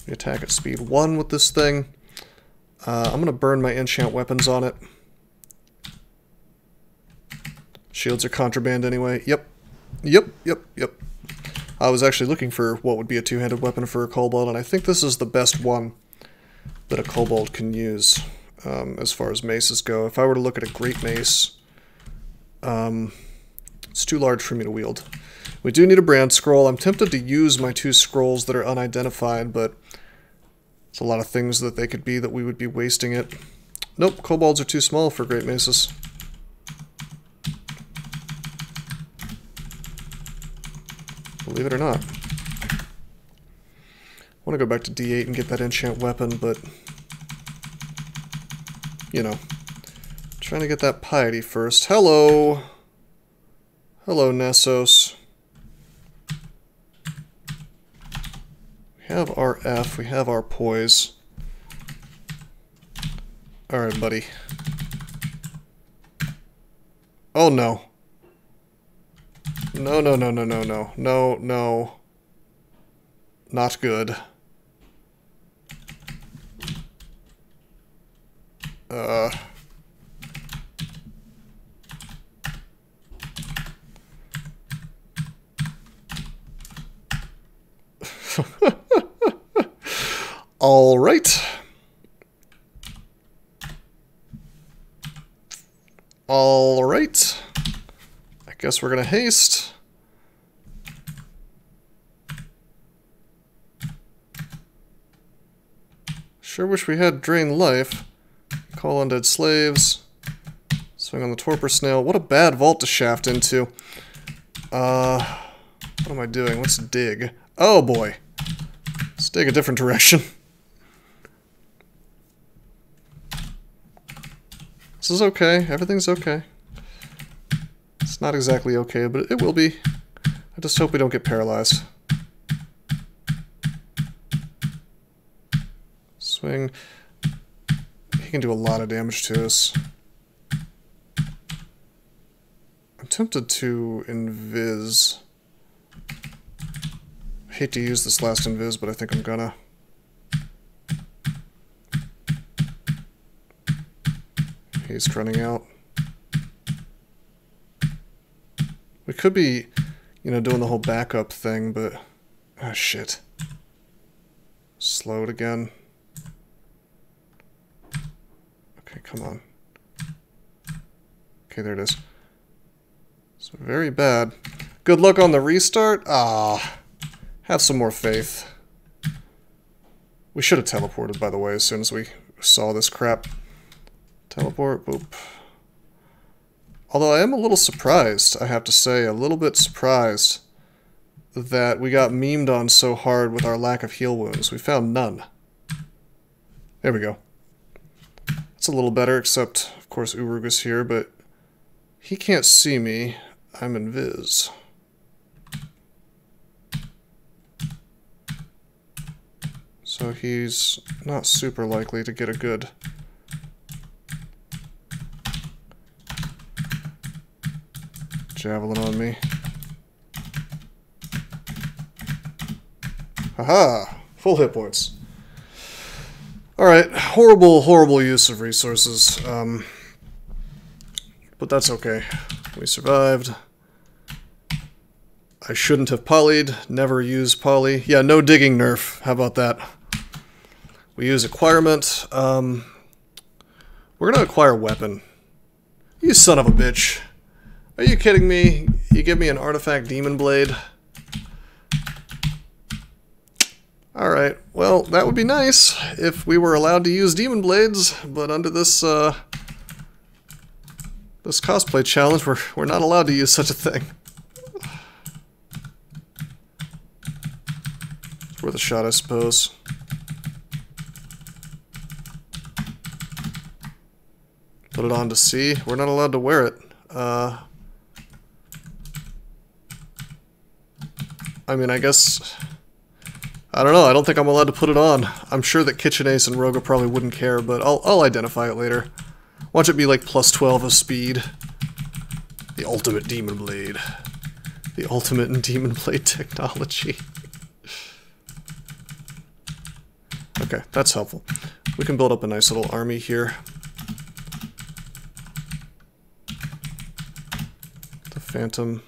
We attack at speed 1 with this thing. I'm going to burn my enchant weapons on it. Shields are contraband anyway. Yep. I was actually looking for what would be a 2-handed weapon for a kobold, and I think this is the best one that a kobold can use as far as maces go. If I were to look at a great mace, it's too large for me to wield. We do need a brand scroll. I'm tempted to use my 2 scrolls that are unidentified, but it's a lot of things that they could be that we would be wasting it. Nope, kobolds are too small for great maces. Believe it or not. I want to go back to D8 and get that enchant weapon, but... You know. Trying to get that piety first. Hello! Hello, Nessos. We have our F, we have our poise. Alright, buddy. Oh no. No. Not good. All right. All right. I guess we're gonna haste. Sure wish we had Drain Life. Call Undead Slaves. Swing on the Torpor Snail. What a bad vault to shaft into. What am I doing? Let's dig. Oh boy. Let's take a different direction. This is okay. Everything's okay. It's not exactly okay, but it will be. I just hope we don't get paralyzed. Swing. He can do a lot of damage to us. I'm tempted to invis. I hate to use this last invis, but I think I'm gonna. He's running out. We could be, you know, doing the whole backup thing, but... ah, shit. Slowed again. Okay, come on. Okay, there it is. So very bad. Good luck on the restart? Ah, have some more faith. We should have teleported, by the way, as soon as we saw this crap. Teleport, boop. Although I am a little surprised, I have to say, a little bit surprised that we got memed on so hard with our lack of heal wounds. We found none. There we go. It's a little better, except, of course, Urug is here, but he can't see me. I'm invis. So he's not super likely to get a good... javelin on me. Haha! Full hit points. Alright, horrible use of resources. But that's okay. We survived. I shouldn't have polyed. Never use poly. Yeah, no digging nerf. How about that? We use acquirement. We're gonna acquire weapon. You son of a bitch. Are you kidding me? You give me an artifact demon blade? Alright, well, that would be nice if we were allowed to use demon blades, but under this, this cosplay challenge, we're not allowed to use such a thing. It's worth a shot, I suppose. Put it on to see. We're not allowed to wear it. I mean, I guess... I don't know, I don't think I'm allowed to put it on. I'm sure that Kitchen Ace and Roga probably wouldn't care, but I'll identify it later. Watch it be like plus 12 of speed. The ultimate demon blade. The ultimate in demon blade technology. Okay, that's helpful. We can build up a nice little army here. The Phantom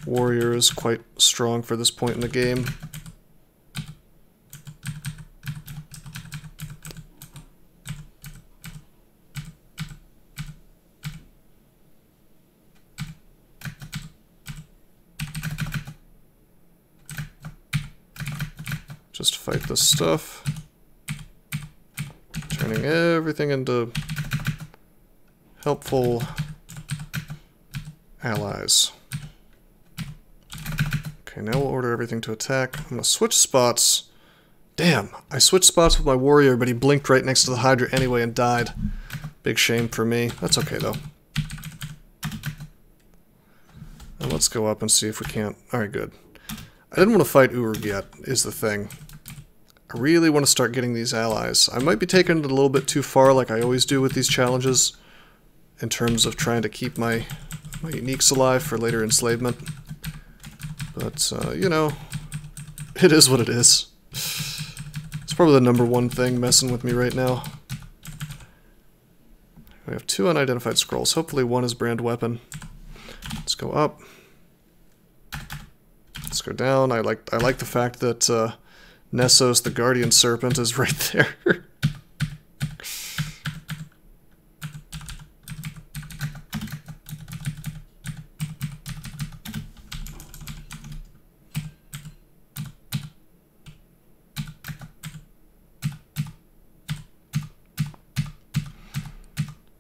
Warrior is quite strong for this point in the game. Just fight this stuff. Turning everything into helpful allies. Okay, now we'll order everything to attack. I'm gonna switch spots. Damn, I switched spots with my warrior, but he blinked right next to the Hydra anyway and died. Big shame for me. That's okay, though. Now let's go up and see if we can't... Alright, good. I didn't want to fight Urug yet, is the thing. I really want to start getting these allies. I might be taking it a little bit too far, like I always do with these challenges, in terms of trying to keep my uniques alive for later enslavement. But, you know, it is what it is. It's probably the #1 thing messing with me right now. We have 2 unidentified scrolls. Hopefully one is brand weapon. Let's go up. Let's go down. I like the fact that Nessos, the Guardian Serpent, is right there.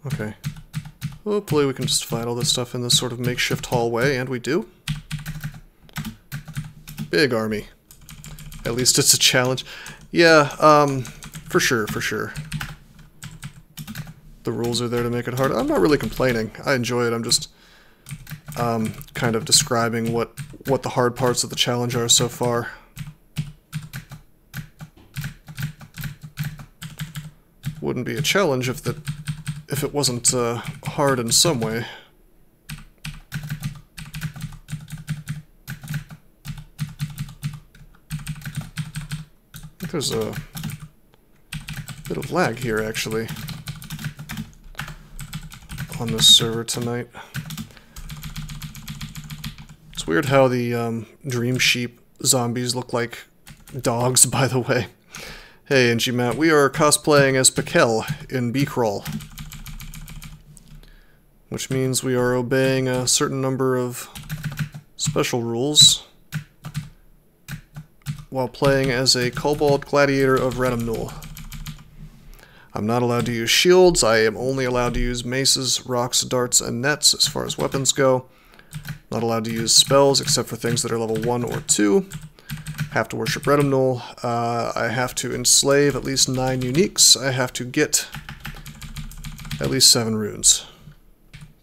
Okay. Hopefully we can just fight all this stuff in this sort of makeshift hallway, and we do. Big army. At least it's a challenge. Yeah, for sure, for sure. The rules are there to make it hard. I'm not really complaining. I enjoy it. I'm just kind of describing what the hard parts of the challenge are so far. Wouldn't be a challenge if it wasn't hard in some way. I think there's a bit of lag here, actually, on this server tonight. It's weird how the Dream Sheep zombies look like dogs, by the way. Hey, NG Matt, we are cosplaying as Pikel in BCrawl, which means we are obeying a certain number of special rules while playing as a Kobold Gladiator of Redemnul. I'm not allowed to use shields. I am only allowed to use maces, rocks, darts, and nets as far as weapons go. Not allowed to use spells except for things that are level 1 or 2. Have to worship Redemnul. I have to enslave at least 9 uniques. I have to get at least 7 runes.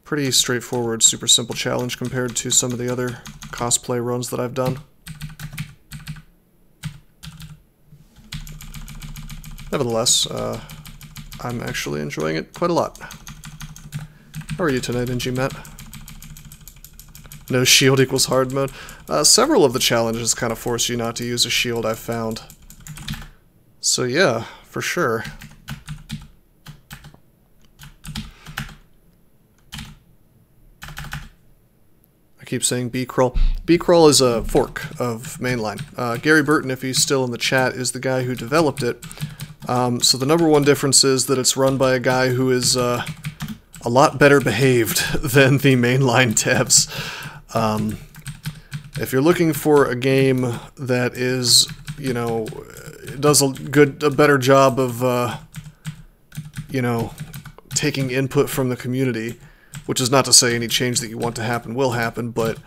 Pretty straightforward, super simple challenge compared to some of the other cosplay runs that I've done. Nevertheless, I'm actually enjoying it quite a lot. How are you tonight, NG Matt? No shield equals hard mode. Several of the challenges kind of force you not to use a shield, I've found. So yeah, for sure. I keep saying BCrawl. BCrawl is a fork of Mainline. Gary Burton, if he's still in the chat, is the guy who developed it. So the number one difference is that it's run by a guy who is a lot better behaved than the Mainline devs. If you're looking for a game that is, you know, does a better job of, you know, taking input from the community, which is not to say any change that you want to happen will happen, but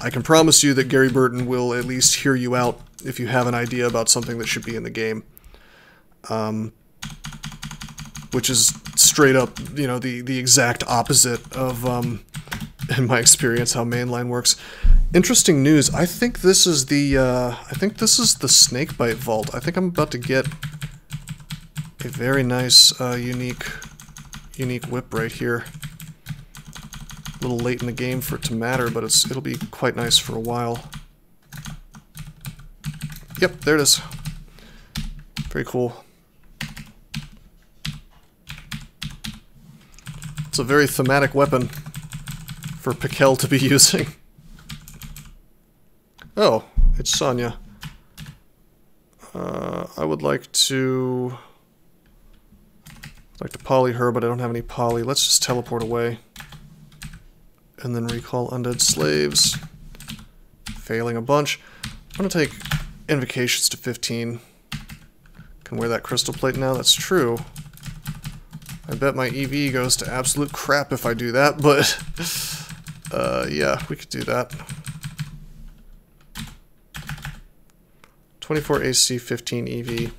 I can promise you that Gary Burton will at least hear you out if you have an idea about something that should be in the game. Which is straight up, you know, the exact opposite of, in my experience, how Mainline works. Interesting news. I think this is the Snakebite Vault. I think I'm about to get a very nice, unique whip right here. A little late in the game for it to matter, but it'll be quite nice for a while. Yep, there it is. Very cool. It's a very thematic weapon for Pikel to be using. Oh, it's Sonya. I would like to poly her, but I don't have any poly. Let's just teleport away. And then recall undead slaves. Failing a bunch. I'm gonna take invocations to 15. Can wear that crystal plate now, that's true. I bet my EV goes to absolute crap if I do that, but yeah, we could do that. 24 AC, 15 EV.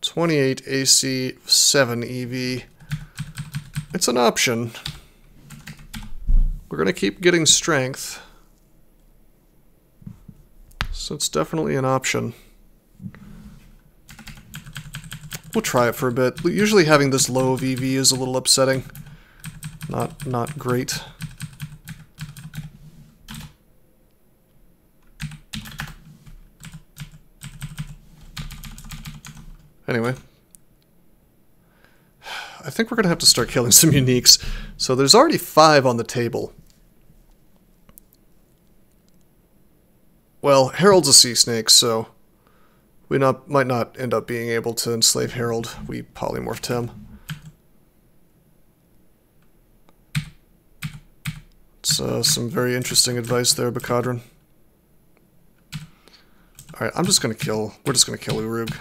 28 AC, 7 EV. It's an option. We're gonna keep getting strength. So it's definitely an option. We'll try it for a bit. Usually having this low of EV is a little upsetting. Not great. Anyway. I think we're going to have to start killing some uniques. So there's already 5 on the table. Well, Harold's a sea snake, so we might not end up being able to enslave Harold. We polymorphed him. It's some very interesting advice there, Bacadron. Alright, we're just gonna kill Urug.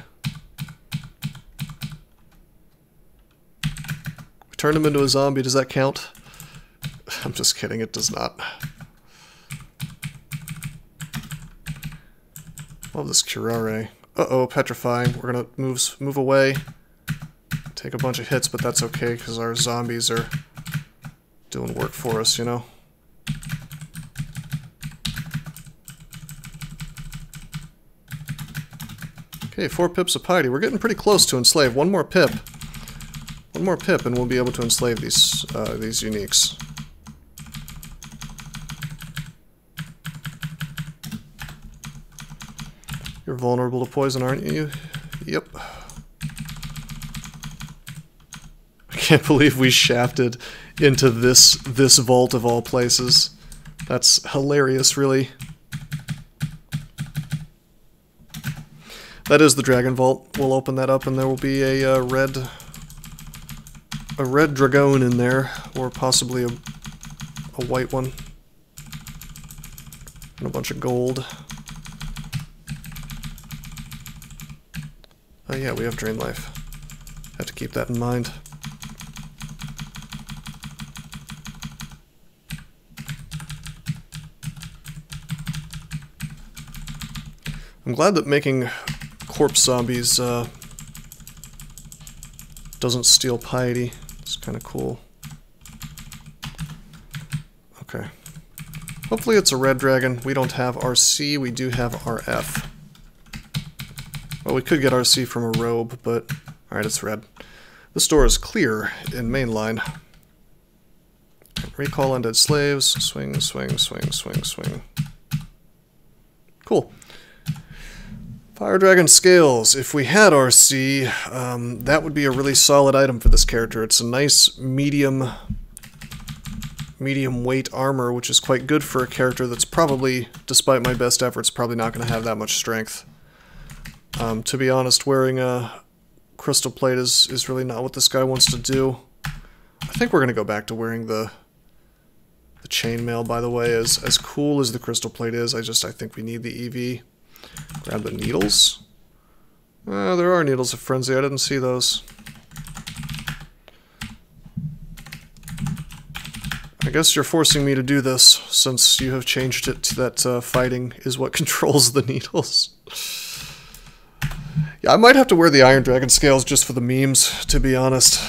We turned him into a zombie, does that count? I'm just kidding, it does not. Love this curare. Uh-oh, petrifying. We're gonna move away. Take a bunch of hits, but that's okay, because our zombies are doing work for us, you know? Okay, 4 pips of piety. We're getting pretty close to enslave. One more pip. One more pip, and we'll be able to enslave these uniques. You're vulnerable to poison, aren't you? Yep. I can't believe we shafted into this vault of all places. That's hilarious, really. That is the dragon vault. We'll open that up, and there will be a red dragon in there, or possibly a white one, and a bunch of gold. Oh yeah, we have drain life. Have to keep that in mind. I'm glad that making corpse zombies doesn't steal piety. It's kind of cool. Okay. Hopefully it's a red dragon. We don't have RC, we do have RF. Well, we could get RC from a robe, but... Alright, it's red. This door is clear in mainline. Recall undead slaves. Swing, swing, swing, swing, swing. Cool. Fire Dragon Scales. If we had RC, that would be a really solid item for this character. It's a nice medium weight armor, which is quite good for a character that's probably, despite my best efforts, probably not going to have that much strength. To be honest, wearing a crystal plate is really not what this guy wants to do. I think we're going to go back to wearing the chainmail, by the way. As cool as the crystal plate is, I think we need the EV. Grab the needles. There are needles of frenzy. I didn't see those. I guess you're forcing me to do this, since you have changed it to that fighting is what controls the needles. Yeah, I might have to wear the Iron Dragon Scales just for the memes, to be honest.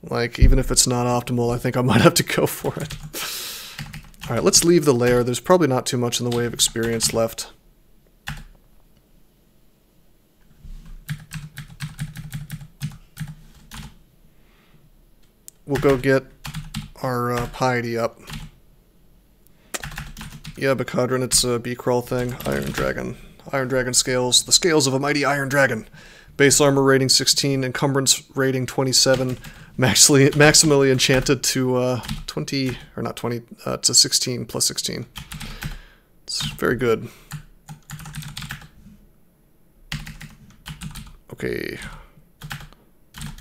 Like, even if it's not optimal, I think I might have to go for it. Alright, let's leave the lair. There's probably not too much in the way of experience left. We'll go get our piety up. Yeah, Bacadron, it's a BCrawl thing. Iron Dragon. Iron Dragon Scales. The scales of a mighty Iron Dragon. Base armor rating 16, encumbrance rating 27, maximally enchanted to 20, or not 20, to 16 plus 16. It's very good. Okay.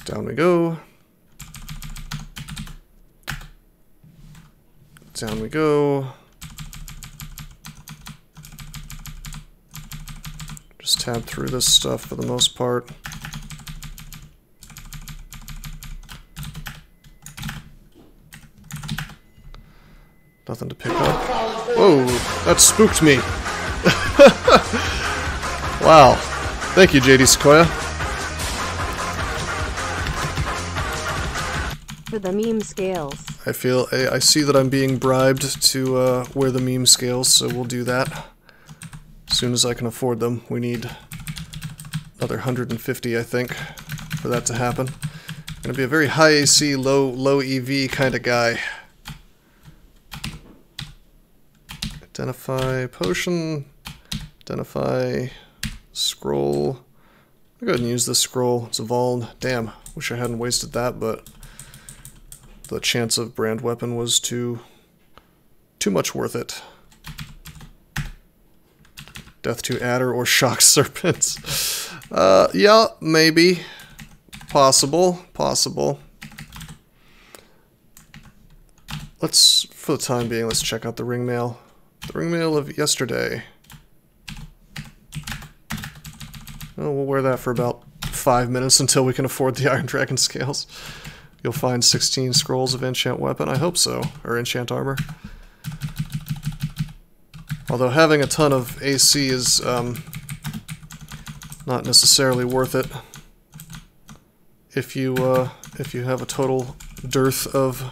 Down we go. Down we go. Just tab through this stuff for the most part. Nothing to pick up. Whoa, that spooked me. Wow. Thank you, JD Sequoia. For the meme scales. I see that I'm being bribed to wear the meme scales, so we'll do that. As soon as I can afford them. We need another 150, I think, for that to happen. I'm gonna be a very high AC, low EV kind of guy. Identify potion. Identify scroll. I'll go ahead and use this scroll. It's a Vald. Damn, wish I hadn't wasted that, but the chance of brand weapon was too much worth it. Death to Adder or Shock Serpents. Yeah, maybe. Possible. Let's, for the time being, let's check out the ring mail. The ring mail of yesterday. Well, we'll wear that for about 5 minutes until we can afford the Iron Dragon Scales. You'll find 16 scrolls of enchant weapon. I hope so. Or enchant armor. Although having a ton of AC is not necessarily worth it if you have a total dearth of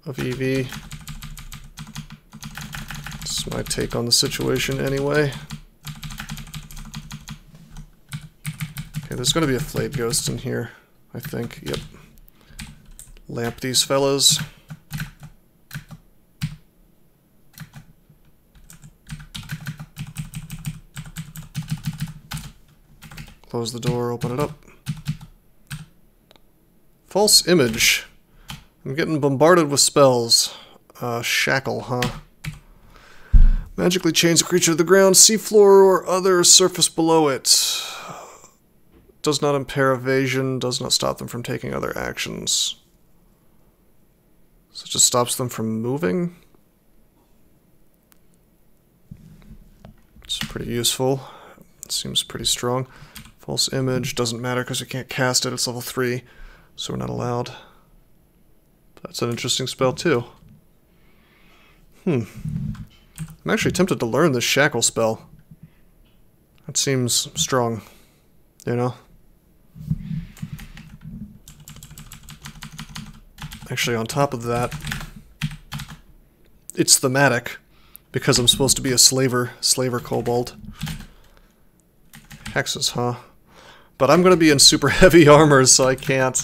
EV. That's my take on the situation anyway. Okay, there's going to be a flayed ghost in here, I think. Yep. Lamp these fellas. Close the door, open it up. False image. I'm getting bombarded with spells. Shackle, huh? Magically chains a creature to the ground, seafloor, or other surface below it. Does not impair evasion, does not stop them from taking other actions. So it just stops them from moving? It's pretty useful. It seems pretty strong. False image doesn't matter because we can't cast it, it's level 3, so we're not allowed. That's an interesting spell too. I'm actually tempted to learn this shackle spell. That seems strong, you know? Actually, on top of that, it's thematic, because I'm supposed to be a slaver kobold. Hexes, huh? But I'm gonna be in super heavy armor, so I can't.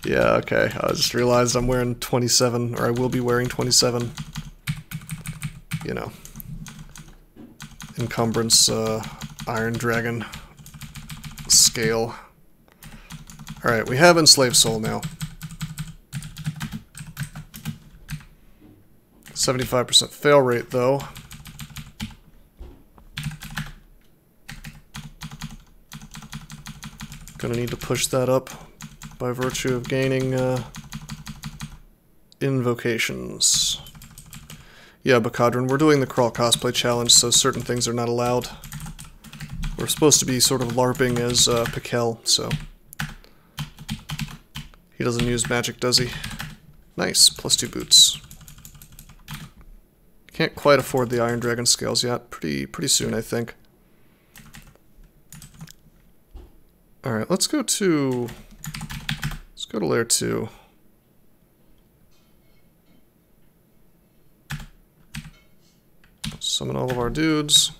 Yeah, okay. I just realized I'm wearing 27, or I will be wearing 27. You know. Encumbrance, Iron Dragon scale. Alright, we have Enslaved Soul now. 75% fail rate, though. Gonna need to push that up by virtue of gaining invocations. Yeah, Bacadron, we're doing the Crawl Cosplay Challenge, so certain things are not allowed. We're supposed to be sort of LARPing as Pikel, so... He doesn't use magic, does he? Nice, +2 boots. Can't quite afford the Iron Dragon scales yet. Pretty soon, I think. Alright, let's go to layer 2. Summon all of our dudes.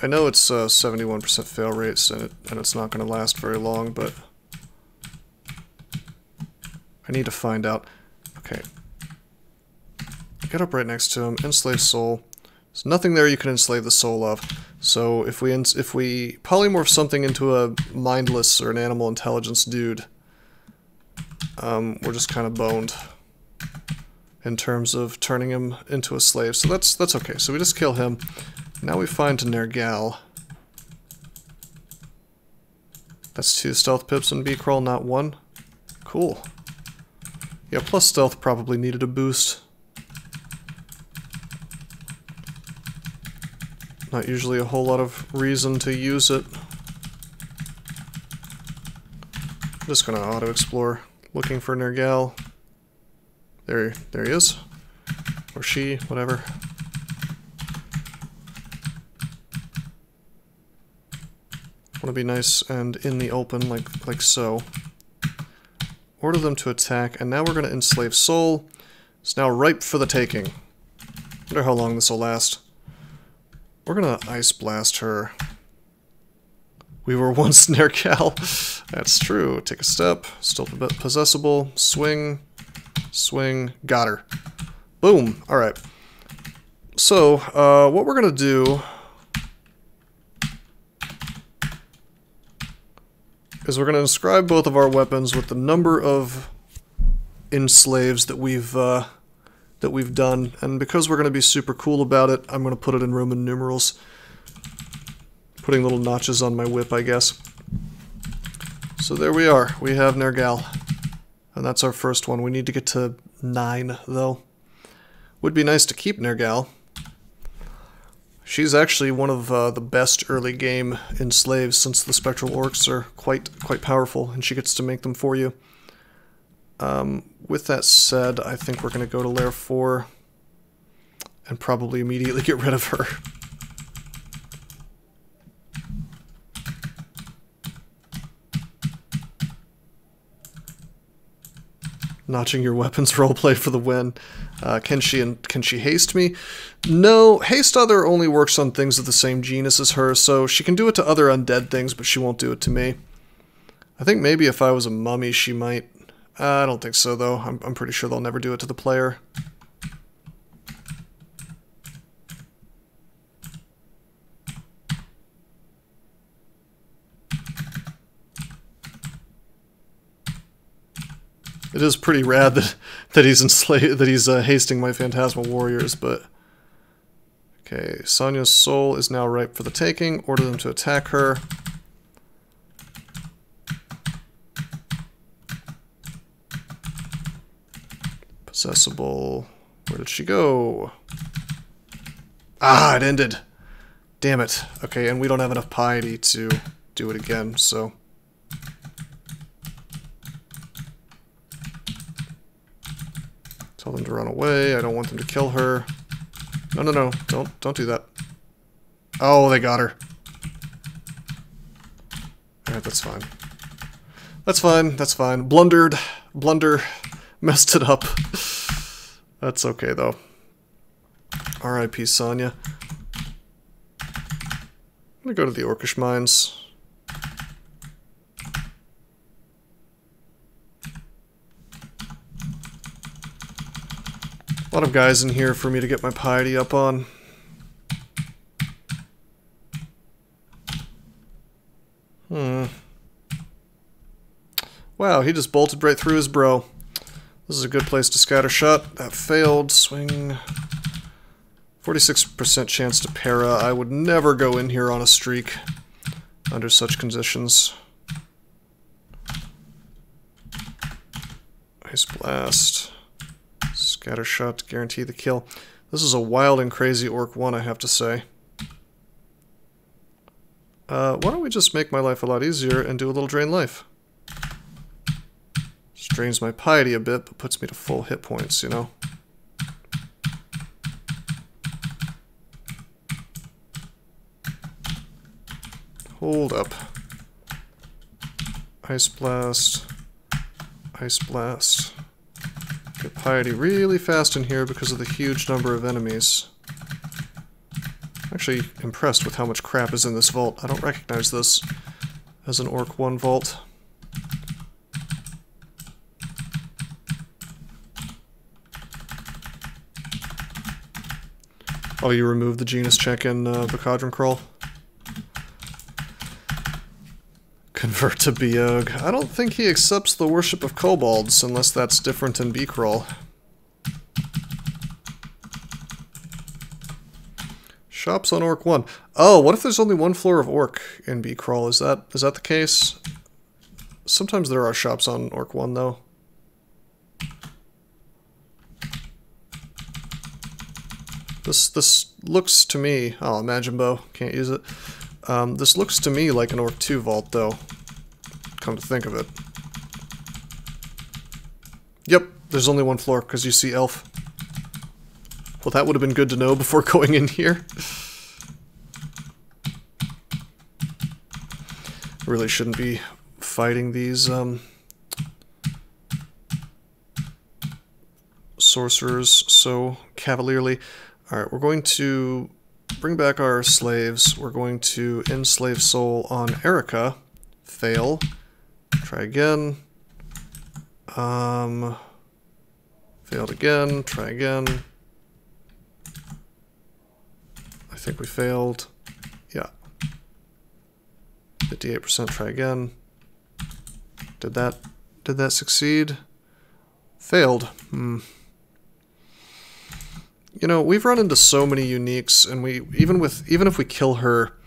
I know it's 71% fail rates and it's not going to last very long, but I need to find out. Okay. Get up right next to him. Enslave soul. There's nothing there you can enslave the soul of. So if we polymorph something into a mindless or an animal intelligence dude, we're just kind of boned in terms of turning him into a slave. So that's okay. So we just kill him. Now we find Nergal. That's 2 stealth pips in BCrawl, not 1. Cool. Yeah, plus stealth probably needed a boost. Not usually a whole lot of reason to use it. I'm just gonna auto-explore, looking for Nergal. There he is. Or she, whatever. Want to be nice and in the open, like so. Order them to attack, and now we're gonna enslave soul. It's now ripe for the taking. Wonder how long this will last. We're gonna Ice Blast her. We were once Nergal. That's true. Take a step. Still possessible. Swing. Swing. Got her. Boom. Alright. So, what we're gonna do is we're gonna inscribe both of our weapons with the number of enslaves that we've done, and because we're going to be super cool about it, I'm going to put it in Roman numerals. Putting little notches on my whip, I guess. So there we are. We have Nergal. And that's our first one. We need to get to 9, though. Would be nice to keep Nergal. She's actually one of the best early game enslaves, since the spectral orcs are quite powerful, and she gets to make them for you. With that said, I think we're going to go to Lair 4 and probably immediately get rid of her. Notching your weapons roleplay for the win. Can she haste me? No, haste other only works on things of the same genus as her, so she can do it to other undead things, but she won't do it to me. I think maybe if I was a mummy, she might. I don't think so, though. I'm pretty sure they'll never do it to the player. It is pretty rad that he's hasting my Phantasmal Warriors, but okay. Sonya's soul is now ripe for the taking. Order them to attack her. Possessable. Where did she go? Ah, it ended. Damn it. Okay, and we don't have enough piety to do it again, so. Tell them to run away. I don't want them to kill her. No, no, no. Don't do that. Oh, they got her. Alright, that's fine. That's fine. That's fine. Blunder. Messed it up. That's okay, though. R.I.P. Sonya. I'm gonna go to the Orcish Mines. A lot of guys in here for me to get my piety up on. Wow, he just bolted right through his bro. This is a good place to scatter shot. That failed. Swing. 46% chance to para. I would never go in here on a streak under such conditions. Ice Blast. Scatter shot to guarantee the kill. This is a wild and crazy Orc 1, I have to say. Why don't we just make my life a lot easier and do a little Drain Life? Just drains my piety a bit, but puts me to full hit points, you know? Hold up. Ice Blast. Ice Blast. Get piety really fast in here because of the huge number of enemies. I'm actually impressed with how much crap is in this vault. I don't recognize this as an Orc 1 vault. Oh, you removed the genus check in BCrawl? Convert to Biog. I don't think he accepts the worship of kobolds, unless that's different in BCrawl. Shops on Orc 1. Oh, what if there's only one floor of Orc in BCrawl? Is that the case? Sometimes there are shops on Orc 1, though. This looks to me... Oh, Imagine Bow. Can't use it. This looks to me like an Orc 2 vault, though. Come to think of it. Yep, there's only one floor, because you see Elf. Well, that would have been good to know before going in here. Really shouldn't be fighting these, sorcerers so cavalierly. Alright, we're going to bring back our slaves. We're going to enslave soul on Erica. Fail. Try again. Failed again. Try again. I think we failed. Yeah. 58%. Try again. Did that succeed? Failed. You know, we've run into so many uniques, and even if we kill her,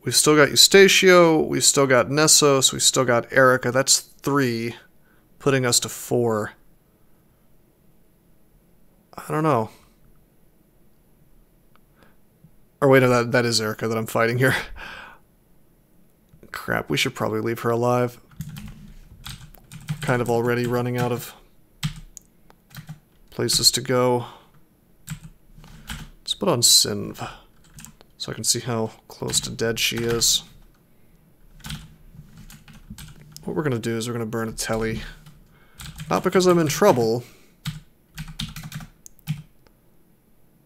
we've still got Eustatio, we've still got Nessos, we've still got Erica. That's 3, putting us to 4. I don't know. Or wait, no, that is Erica that I'm fighting here. Crap, we should probably leave her alive. kind of already running out of places to go. Let's put on Sinv, so I can see how close to dead she is. What we're going to do is we're going to burn a telly. Not because I'm in trouble,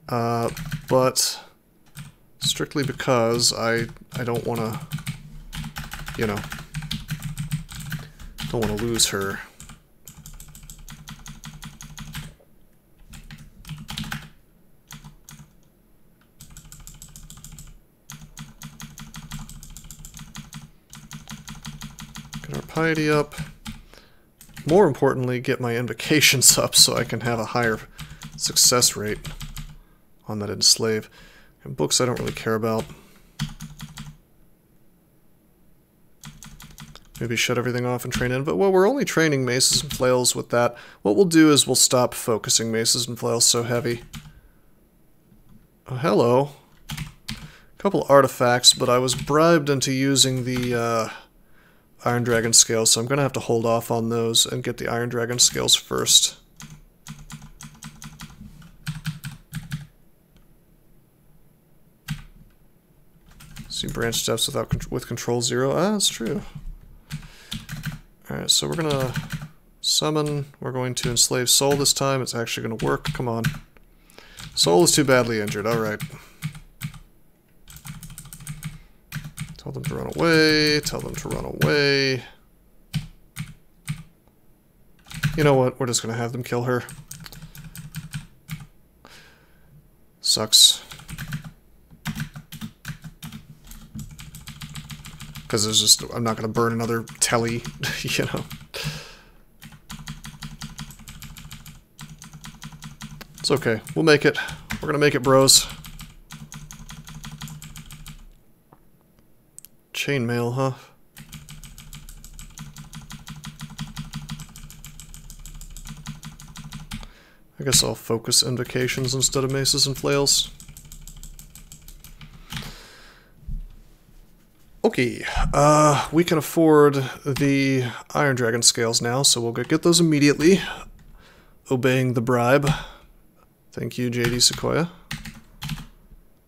but strictly because I don't want to, you know, don't want to lose her. Get our piety up. More importantly, get my invocations up so I can have a higher success rate on that enslave. And books I don't really care about. Maybe shut everything off and train in. But well, we're only training maces and flails with that. What we'll do is we'll stop focusing maces and flails so heavy. Oh, hello. A couple artifacts, but I was bribed into using the Iron Dragon scales, so I'm going to have to hold off on those and get the Iron Dragon scales first. See branch steps with control 0. Ah, that's true. Alright, so we're going to summon. We're going to enslave Soul this time. It's actually going to work. Come on. Soul is too badly injured. Alright. Tell them to run away. Tell them to run away. You know what? We're just going to have them kill her. Sucks. Because there's just, I'm not going to burn another telly, you know. It's okay. We'll make it. We're going to make it, bros. Chainmail, huh? I guess I'll focus invocations instead of maces and flails. Okay, we can afford the Iron Dragon scales now, so we'll get those immediately. Obeying the bribe. Thank you, JD Sequoia.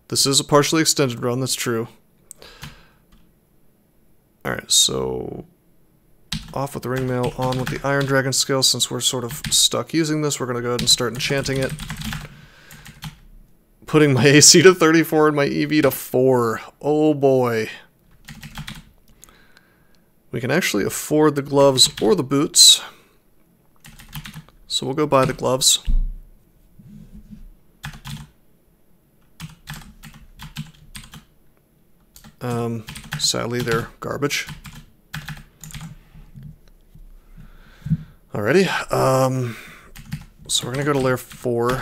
This is a partially extended run, that's true. Alright, so off with the ringmail, on with the Iron Dragon scale. Since we're sort of stuck using this, we're going to go ahead and start enchanting it. Putting my AC to 34 and my EV to 4. Oh boy. We can actually afford the gloves or the boots. So we'll go buy the gloves. Sadly, they're garbage. Alrighty. So we're going to go to Lair 4. And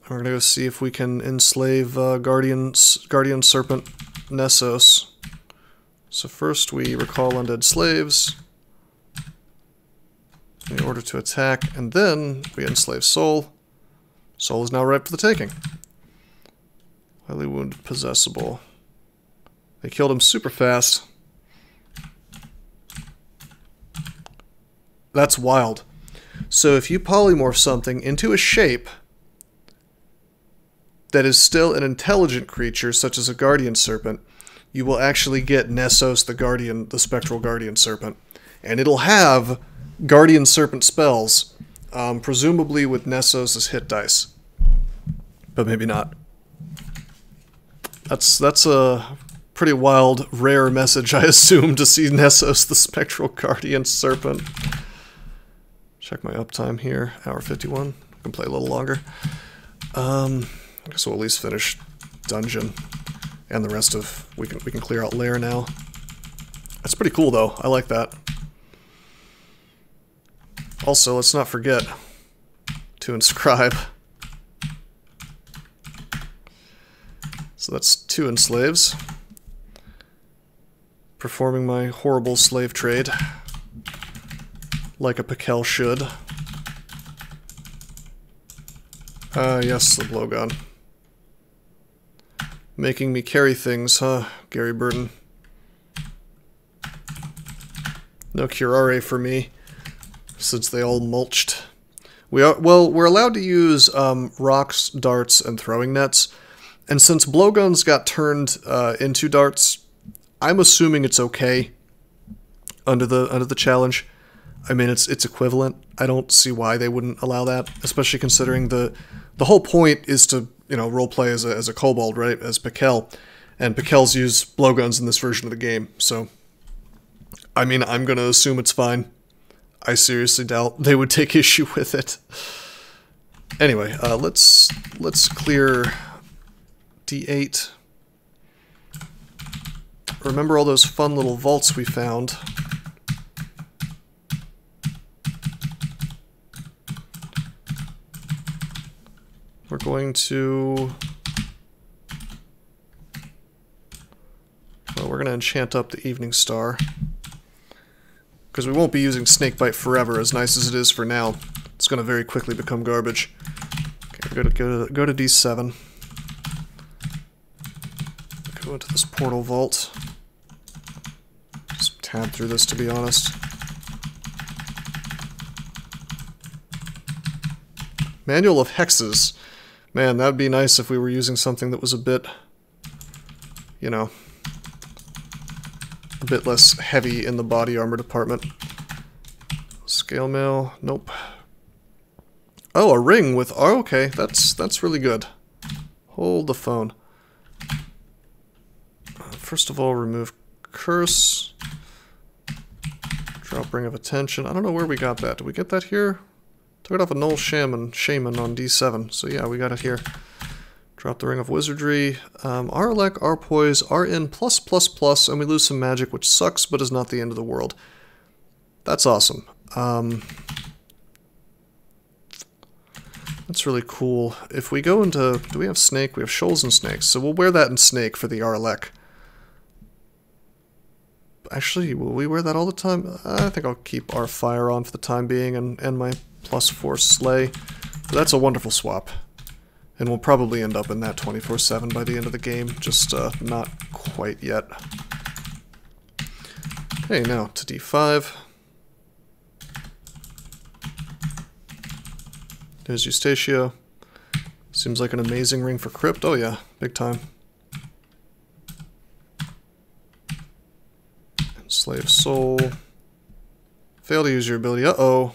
we're going to go see if we can enslave Guardian Serpent Nessos. So first we recall undead slaves in order to attack, and then we enslave Soul. Soul is now ripe for the taking. Highly wounded, possessable. They killed him super fast. That's wild. So if you polymorph something into a shape that is still an intelligent creature, such as a Guardian Serpent, you will actually get Nessos the Spectral Guardian Serpent. And it'll have Guardian Serpent spells, presumably with Nessos' hit dice. But maybe not. That's a pretty wild, rare message, I assume, to see Nessos the Spectral Guardian Serpent. Check my uptime here, hour 51. I can play a little longer. I guess we'll at least finish dungeon. And the rest of, we can clear out lair now. That's pretty cool though, I like that. Also, let's not forget to inscribe. So that's 2 enslaves. Performing my horrible slave trade. Like a Pikel should. Yes, the blowgun. Making me carry things, huh, Gary Burton? No curare for me. since they all mulched. We're allowed to use rocks, darts, and throwing nets, and since blowguns got turned into darts, I'm assuming it's okay under the challenge. I mean, it's equivalent. I don't see why they wouldn't allow that, especially considering the whole point is to, you know, roleplay as a kobold, right? As Pikel, and Pikels use blowguns in this version of the game. So, I mean, I'm gonna assume it's fine. I seriously doubt they would take issue with it. Anyway, let's clear D8. Remember all those fun little vaults we found. We're going to... well, we're going to enchant up the Evening Star. Because we won't be using Snakebite forever, as nice as it is for now. It's going to very quickly become garbage. Okay, go to D7. Go into this portal vault. Just tab through this, to be honest. Manual of Hexes. Man, that would be nice if we were using something that was a bit, you know, a bit less heavy in the body armor department. Scale mail, nope. Oh, a ring with, oh, okay, that's really good. Hold the phone. First of all, remove curse. Drop ring of attention. I don't know where we got that. Did we get that here? Took it off a Null Shaman on D7, so yeah, we got it here. Drop the Ring of Wizardry. Our Elec, our Poise, our in +++, and we lose some magic, which sucks, but is not the end of the world. That's awesome. That's really cool. If we go into... do we have Snake? We have Shoals and Snakes, so we'll wear that in Snake for the Arlec. Actually, will we wear that all the time? I think I'll keep our Fire on for the time being and my +4 Slay. But that's a wonderful swap. And we'll probably end up in that 24/7 by the end of the game, just not quite yet. Okay, now to D5. There's Eustatio. Seems like an amazing ring for Crypt. Oh yeah, big time. Enslave Soul. Fail to use your ability. Uh-oh.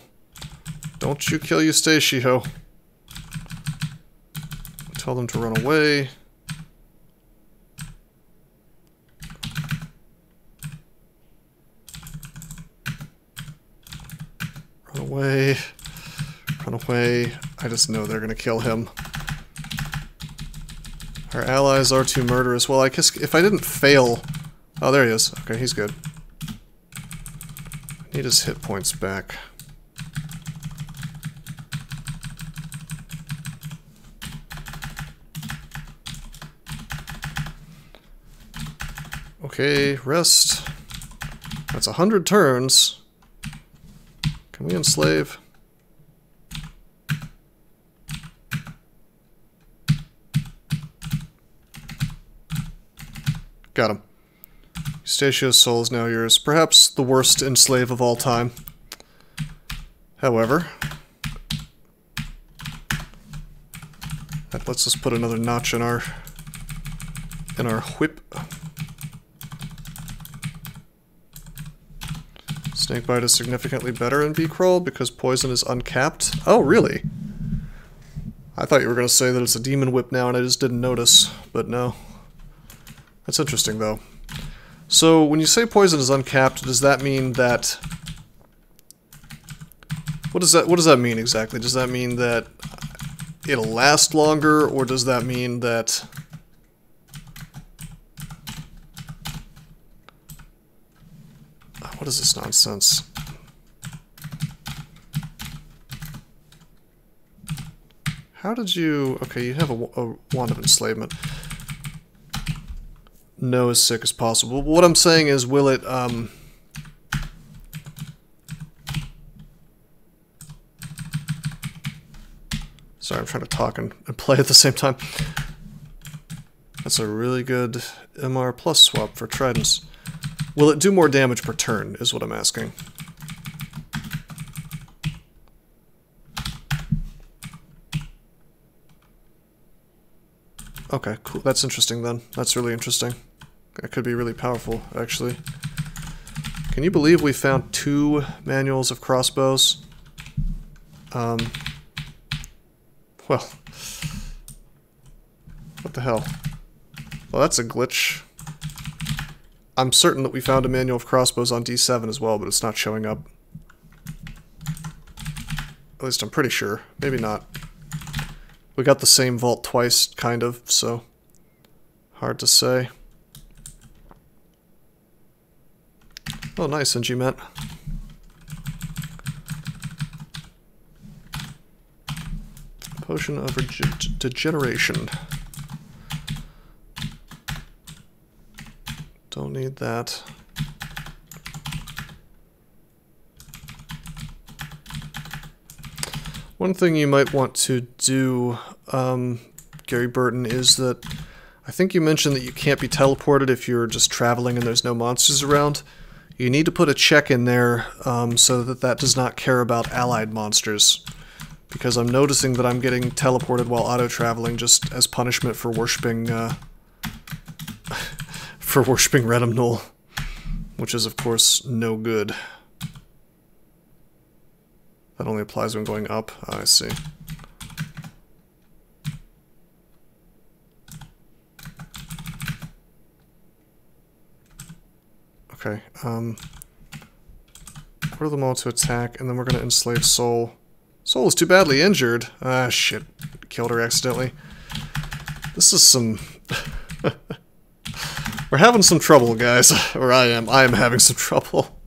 Don't you kill Eustatio. Tell them to run away. Run away. Run away. I just know they're gonna kill him. Our allies are too murderous. Well, I guess if I didn't fail... oh, there he is. Okay, he's good. I need his hit points back. Okay, rest. That's 100 turns. Can we enslave? Got him. Eustachio's soul is now yours. Perhaps the worst enslave of all time. However, that lets us put another notch in our whip. Snakebite is significantly better in BCrawl because poison is uncapped. Oh, really? I thought you were going to say that it's a demon whip now and I just didn't notice, but no. That's interesting, though. So, when you say poison is uncapped, does that mean that... What does that mean exactly? Does that mean that it'll last longer, or does that mean that... What is this nonsense? How did you... okay, you have a wand of enslavement. No, as sick as possible. What I'm saying is, will it, sorry, I'm trying to talk and play at the same time. That's a really good MR plus swap for tridents. Will it do more damage per turn, is what I'm asking. Okay, cool. That's interesting then. That's really interesting. That could be really powerful, actually. Can you believe we found 2 manuals of crossbows? Well, what the hell? Well, that's a glitch. I'm certain that we found a manual of crossbows on D7 as well, but it's not showing up. At least I'm pretty sure. Maybe not. We got the same vault twice, kind of, so hard to say. Oh, nice, Ngmet. Potion of Degeneration. Don't need that. One thing you might want to do, Gary Burton, is that I think you mentioned that you can't be teleported if you're just traveling and there's no monsters around. You need to put a check in there so that that does not care about allied monsters. Because I'm noticing that I'm getting teleported while auto-traveling just as punishment for worshipping, Redum Null. Which is, of course, no good. That only applies when going up. Oh, I see. Okay, order them all to attack, and then we're gonna enslave Soul. Soul is too badly injured. Ah, shit. Killed her accidentally. This is some... We're having some trouble, guys. Or I am. I am having some trouble.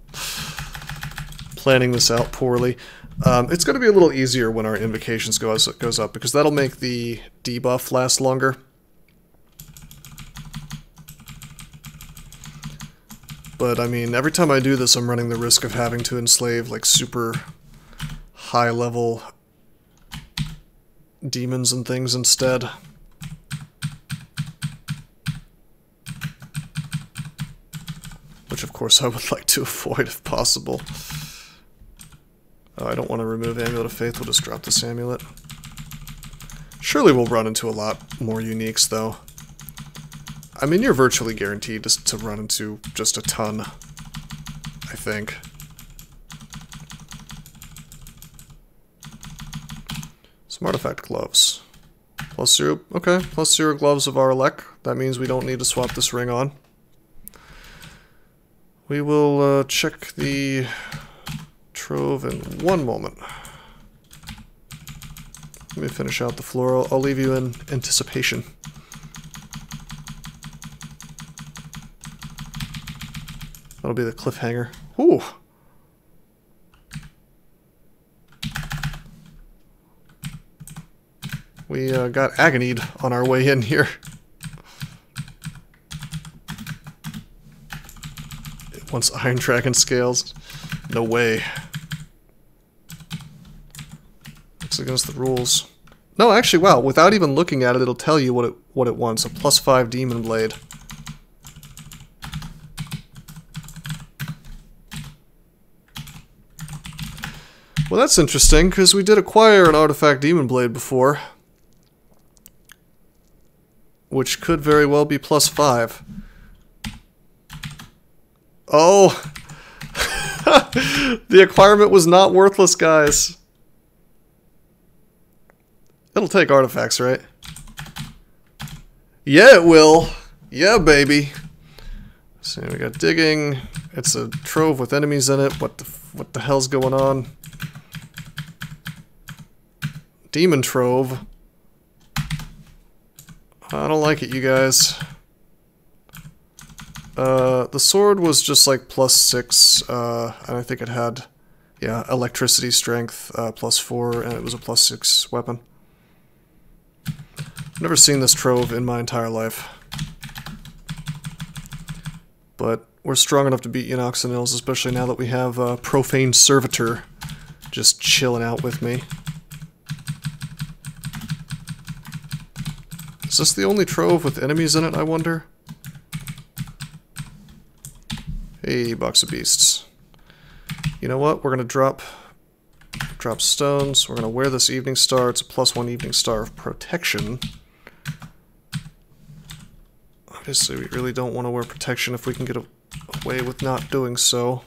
Planning this out poorly. It's gonna be a little easier when our invocations goes up, because that'll make the debuff last longer. But, I mean, every time I do this, I'm running the risk of having to enslave, like, super high-level demons and things instead. Which, of course, I would like to avoid if possible. Oh, I don't want to remove Amulet of Faith, we'll just drop this amulet. Surely we'll run into a lot more uniques, though. I mean, you're virtually guaranteed to run into just a ton, I think. Some artifact gloves. +0, okay, +0 gloves of Arlek. That means we don't need to swap this ring on. We will check the trove in one moment. Let me finish out the floor. I'll leave you in anticipation. That'll be the cliffhanger. Ooh! We got agonied on our way in here. Once Iron Dragon scales. No way. It's against the rules. No, actually, wow. Without even looking at it, it'll tell you what it wants. A +5 Demon Blade. Well, that's interesting, because we did acquire an Artifact Demon Blade before. Which could very well be +5. Oh! The acquirement was not worthless, guys. It'll take artifacts, right? Yeah, it will. Yeah, baby. So we got digging. It's a trove with enemies in it. What the hell's going on? Demon trove. I don't like it, you guys. The sword was just like +6, and I think it had, yeah, electricity strength, +4, and it was a +6 weapon. I've never seen this trove in my entire life. But we're strong enough to beat Eunoxenils, especially now that we have Profane Servitor just chilling out with me. Is this the only trove with enemies in it, I wonder? Hey, box of beasts. You know what? We're gonna drop stones. We're gonna wear this Evening Star. It's a +1 Evening Star of protection. Obviously, we really don't want to wear protection if we can get away with not doing so.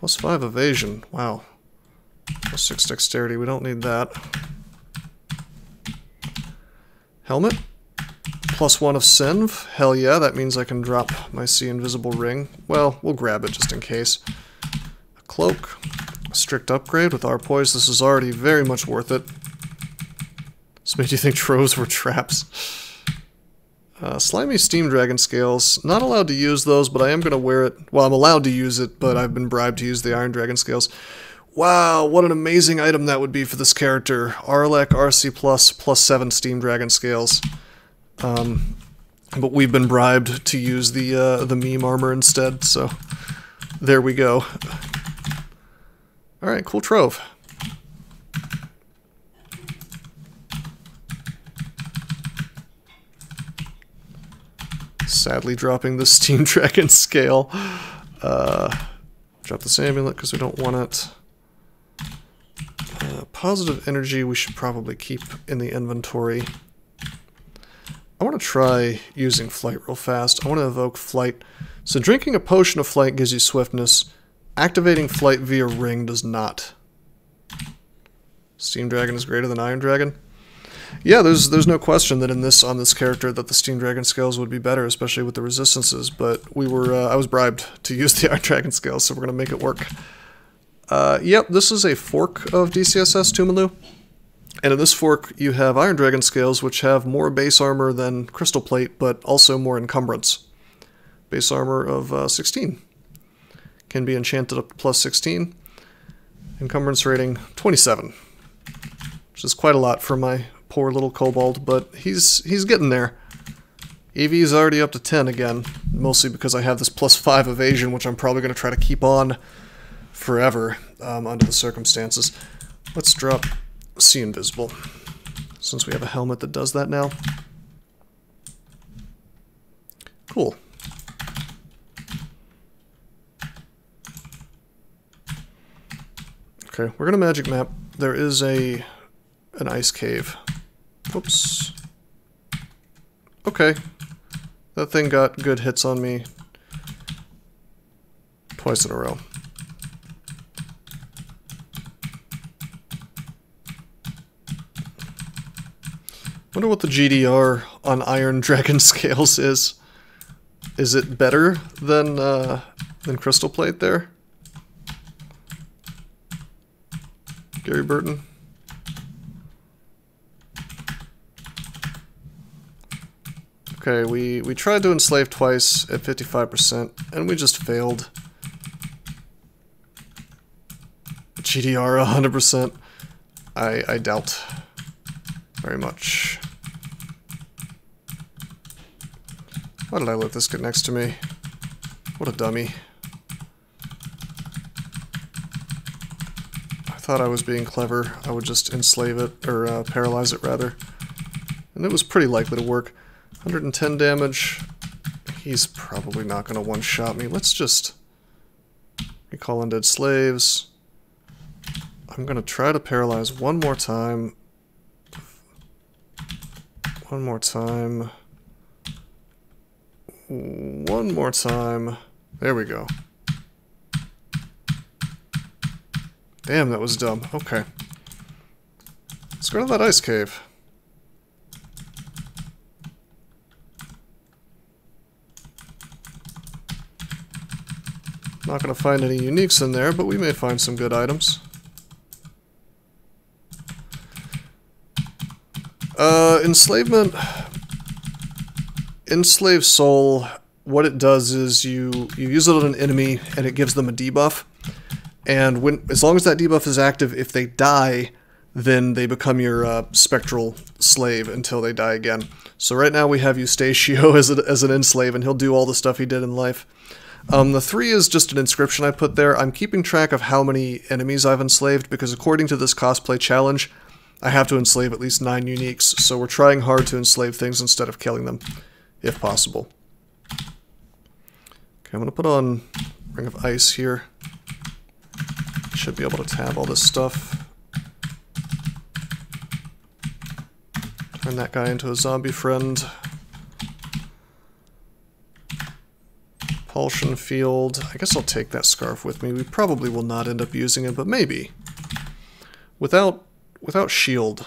+5 evasion. Wow. +6 dexterity. We don't need that. Helmet. +1 of Senv. Hell yeah, that means I can drop my See Invisible ring. Well, we'll grab it just in case. A cloak. A strict upgrade with our poise. This is already very much worth it. This made you think troves were traps. Slimy Steam Dragon Scales. Not allowed to use those, but I am going to wear it. Well, I'm allowed to use it, but I've been bribed to use the Iron Dragon Scales. Wow, what an amazing item that would be for this character. Arlec RC Plus +7 Steam Dragon Scales. But we've been bribed to use the meme armor instead, so there we go. Alright, cool trove. Sadly dropping the Steam Dragon Scale. Drop this amulet because we don't want it. Positive energy we should probably keep in the inventory. I want to try using flight real fast. I want to evoke flight. So drinking a potion of flight gives you swiftness. Activating flight via ring does not. Steam Dragon is greater than Iron Dragon. Yeah, there's no question that on this character that the Steam Dragon Scales would be better, especially with the resistances. But I was bribed to use the Iron Dragon Scales, so we're gonna make it work. Yep, this is a fork of DCSS Tumalu. And in this fork, you have Iron Dragon Scales, which have more base armor than Crystal Plate, but also more encumbrance. Base armor of 16. Can be enchanted up to +16. Encumbrance rating 27. Which is quite a lot for my poor little kobold, but he's getting there. EV is already up to 10 again, mostly because I have this +5 evasion, which I'm probably going to try to keep on forever under the circumstances. Let's drop See Invisible, since we have a helmet that does that now. Cool. Okay, we're gonna magic map. There is an ice cave. Oops. Okay. That thing got good hits on me twice in a row. Wonder what the GDR on Iron Dragon Scales is. Is it better than Crystal Plate there? Gary Burton? Okay, we tried to enslave twice at 55%, and we just failed. GDR 100%. I doubt very much. Why did I let this get next to me? What a dummy. I thought I was being clever. I would just enslave it, or paralyze it rather. And it was pretty likely to work. 110 damage. He's probably not going to one-shot me. Let's just recall undead slaves. I'm going to try to paralyze one more time. One more time. One more time. There we go. Damn, that was dumb. Okay. Let's go to that ice cave. Not going to find any uniques in there, but we may find some good items. Enslavement. Enslave Soul, what it does is you use it on an enemy and it gives them a debuff. And as long as that debuff is active, if they die, then they become your spectral slave until they die again. So right now we have Eustatio as an enslave, and he'll do all the stuff he did in life. The 3 is just an inscription I put there. I'm keeping track of how many enemies I've enslaved, because according to this cosplay challenge, I have to enslave at least 9 uniques, so we're trying hard to enslave things instead of killing them, if possible. Okay, I'm going to put on Ring of Ice here. Should be able to tab all this stuff. Turn that guy into a zombie friend. Propulsion field. I guess I'll take that scarf with me. We probably will not end up using it, but maybe. Without shield.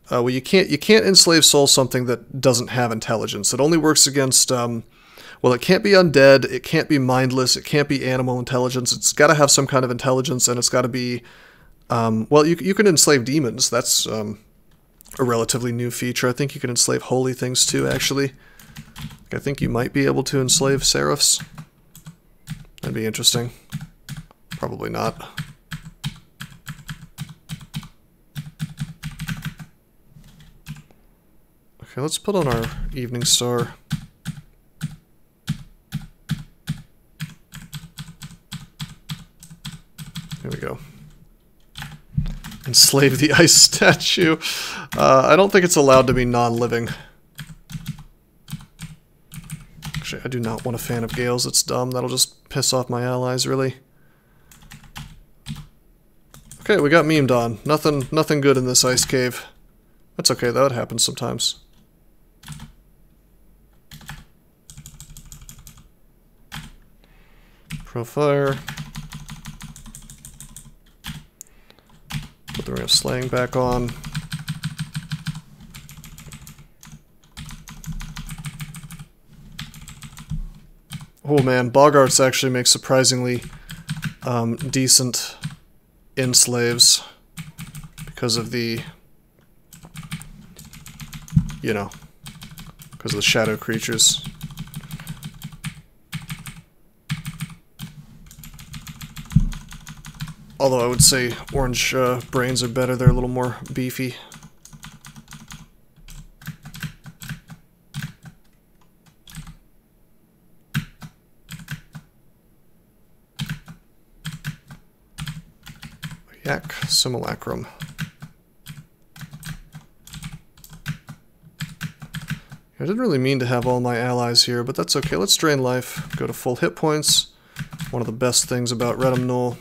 Well, you can't enslave soul something that doesn't have intelligence. It only works against, well, it can't be undead, it can't be mindless, it can't be animal intelligence. It's got to have some kind of intelligence, and it's got to be, well, you can enslave demons. That's a relatively new feature. I think you can enslave holy things too, actually. I think you might be able to enslave seraphs. That'd be interesting. Probably not. Okay, let's put on our evening star. There we go. Enslave the ice statue. I don't think it's allowed to be non-living. Actually, I do not want a fan of Gales. It's dumb. That'll just piss off my allies, really. Okay, we got memed on. Nothing good in this ice cave. That's okay, though. It happens sometimes. Profire. Put the Ring of Slaying back on. Oh man, Boggarts actually make surprisingly decent enslaves because of the, you know, because of the shadow creatures. Although I would say orange brains are better, they're a little more beefy. Yak Simulacrum. I didn't really mean to have all my allies here, but that's okay. Let's drain life, go to full hit points. One of the best things about Redum Null.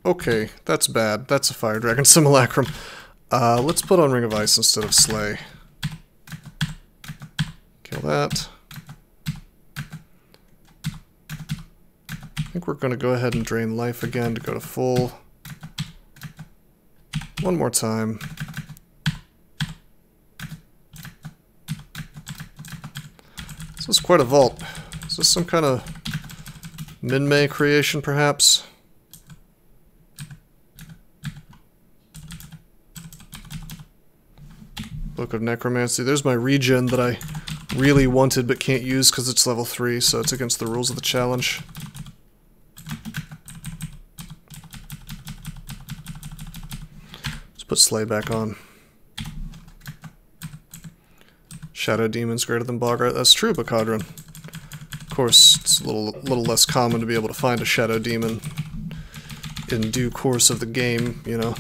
Okay, that's bad. That's a Fire Dragon Simulacrum. Let's put on Ring of Ice instead of Slay. Kill that. I think we're going to go ahead and drain life again to go to full. One more time. This is quite a vault. Is this some kind of Min-Mei creation, perhaps? Book of Necromancy. There's my regen that I really wanted but can't use because it's level 3, so it's against the rules of the challenge. Let's put Slay back on. Shadow Demon's greater than Boggart. That's true, Bacadron. Of course, it's a little less common to be able to find a Shadow Demon in due course of the game, you know.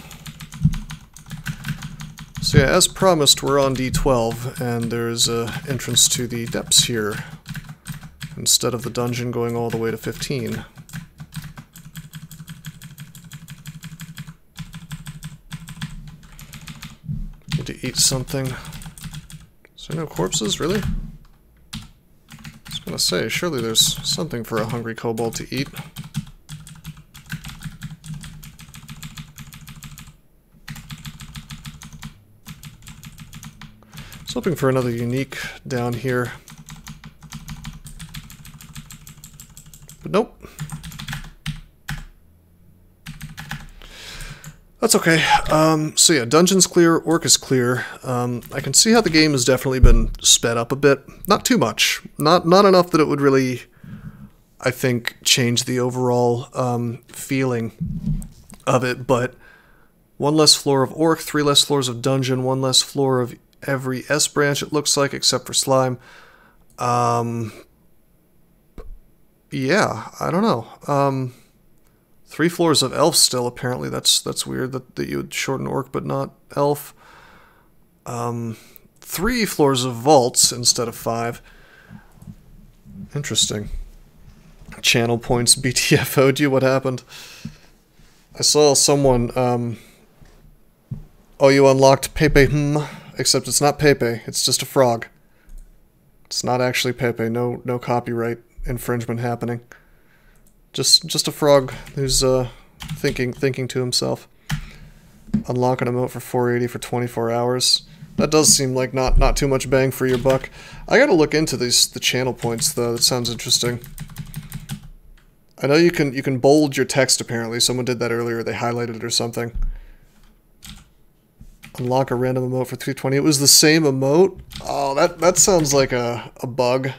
So yeah, as promised, we're on D12, and there's an entrance to the depths here, instead of the dungeon going all the way to 15. Need to eat something. Is there no corpses, really? I was gonna say, surely there's something for a hungry kobold to eat. I was hoping for another unique down here. But nope. That's okay. So yeah, dungeon's clear, orc is clear. I can see how the game has definitely been sped up a bit. Not too much. Not enough that it would really, I think, change the overall feeling of it, but one less floor of orc, 3 less floors of dungeon, 1 less floor of every S branch, it looks like, except for slime. Yeah, I don't know. 3 floors of elf still, apparently. That's weird that you would shorten orc but not elf. 3 floors of vaults instead of 5. Interesting. Channel points BTFO'd you. What happened? I saw someone, oh, you unlocked Pepe, except it's not Pepe, it's just a frog. It's not actually Pepe, no copyright infringement happening. Just a frog who's, thinking to himself. Unlock an emote for 480 for 24 hours. That does seem like not too much bang for your buck. I gotta look into the channel points, though. That sounds interesting. I know you can bold your text, apparently. Someone did that earlier. They highlighted it or something. Unlock a random emote for 320. It was the same emote? Oh, that sounds like a bug.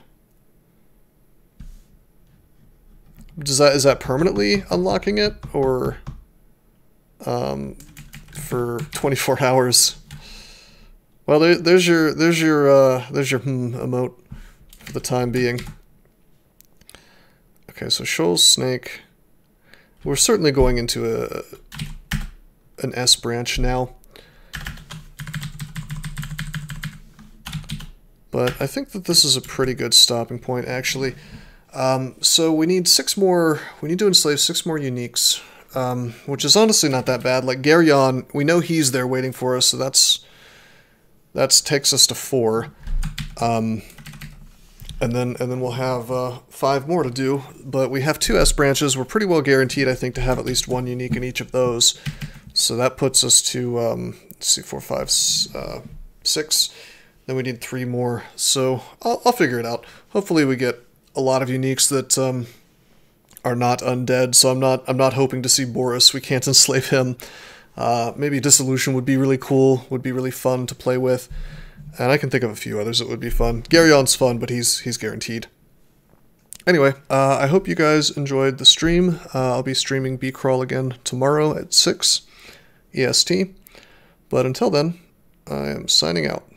Is that permanently unlocking it? Or for 24 hours? Well, there's your emote for the time being. Okay, so Shoals Snake. We're certainly going into an S branch now. But I think that this is a pretty good stopping point, actually. So we need 6 more. We need to enslave 6 more uniques, which is honestly not that bad. Like Garyon, we know he's there waiting for us, so that takes us to 4. And then we'll have 5 more to do, but we have 2 S branches. We're pretty well guaranteed, I think, to have at least 1 unique in each of those. So that puts us to, let's see, 4, 5, 6. Then we need 3 more. So I'll figure it out. Hopefully we get a lot of uniques that are not undead. So I'm not hoping to see Boris. We can't enslave him. Maybe Dissolution would be really cool. Would be really fun to play with. And I can think of a few others that would be fun. Garyon's fun, but he's guaranteed. Anyway, I hope you guys enjoyed the stream. I'll be streaming BCrawl again tomorrow at 6 EST. But until then, I am signing out.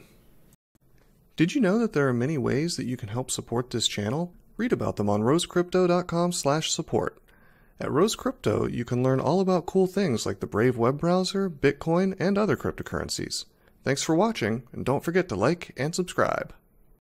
Did you know that there are many ways that you can help support this channel? Read about them on rosecrypto.com/support. At Rose Crypto, you can learn all about cool things like the Brave web browser, Bitcoin, and other cryptocurrencies. Thanks for watching, and don't forget to like and subscribe.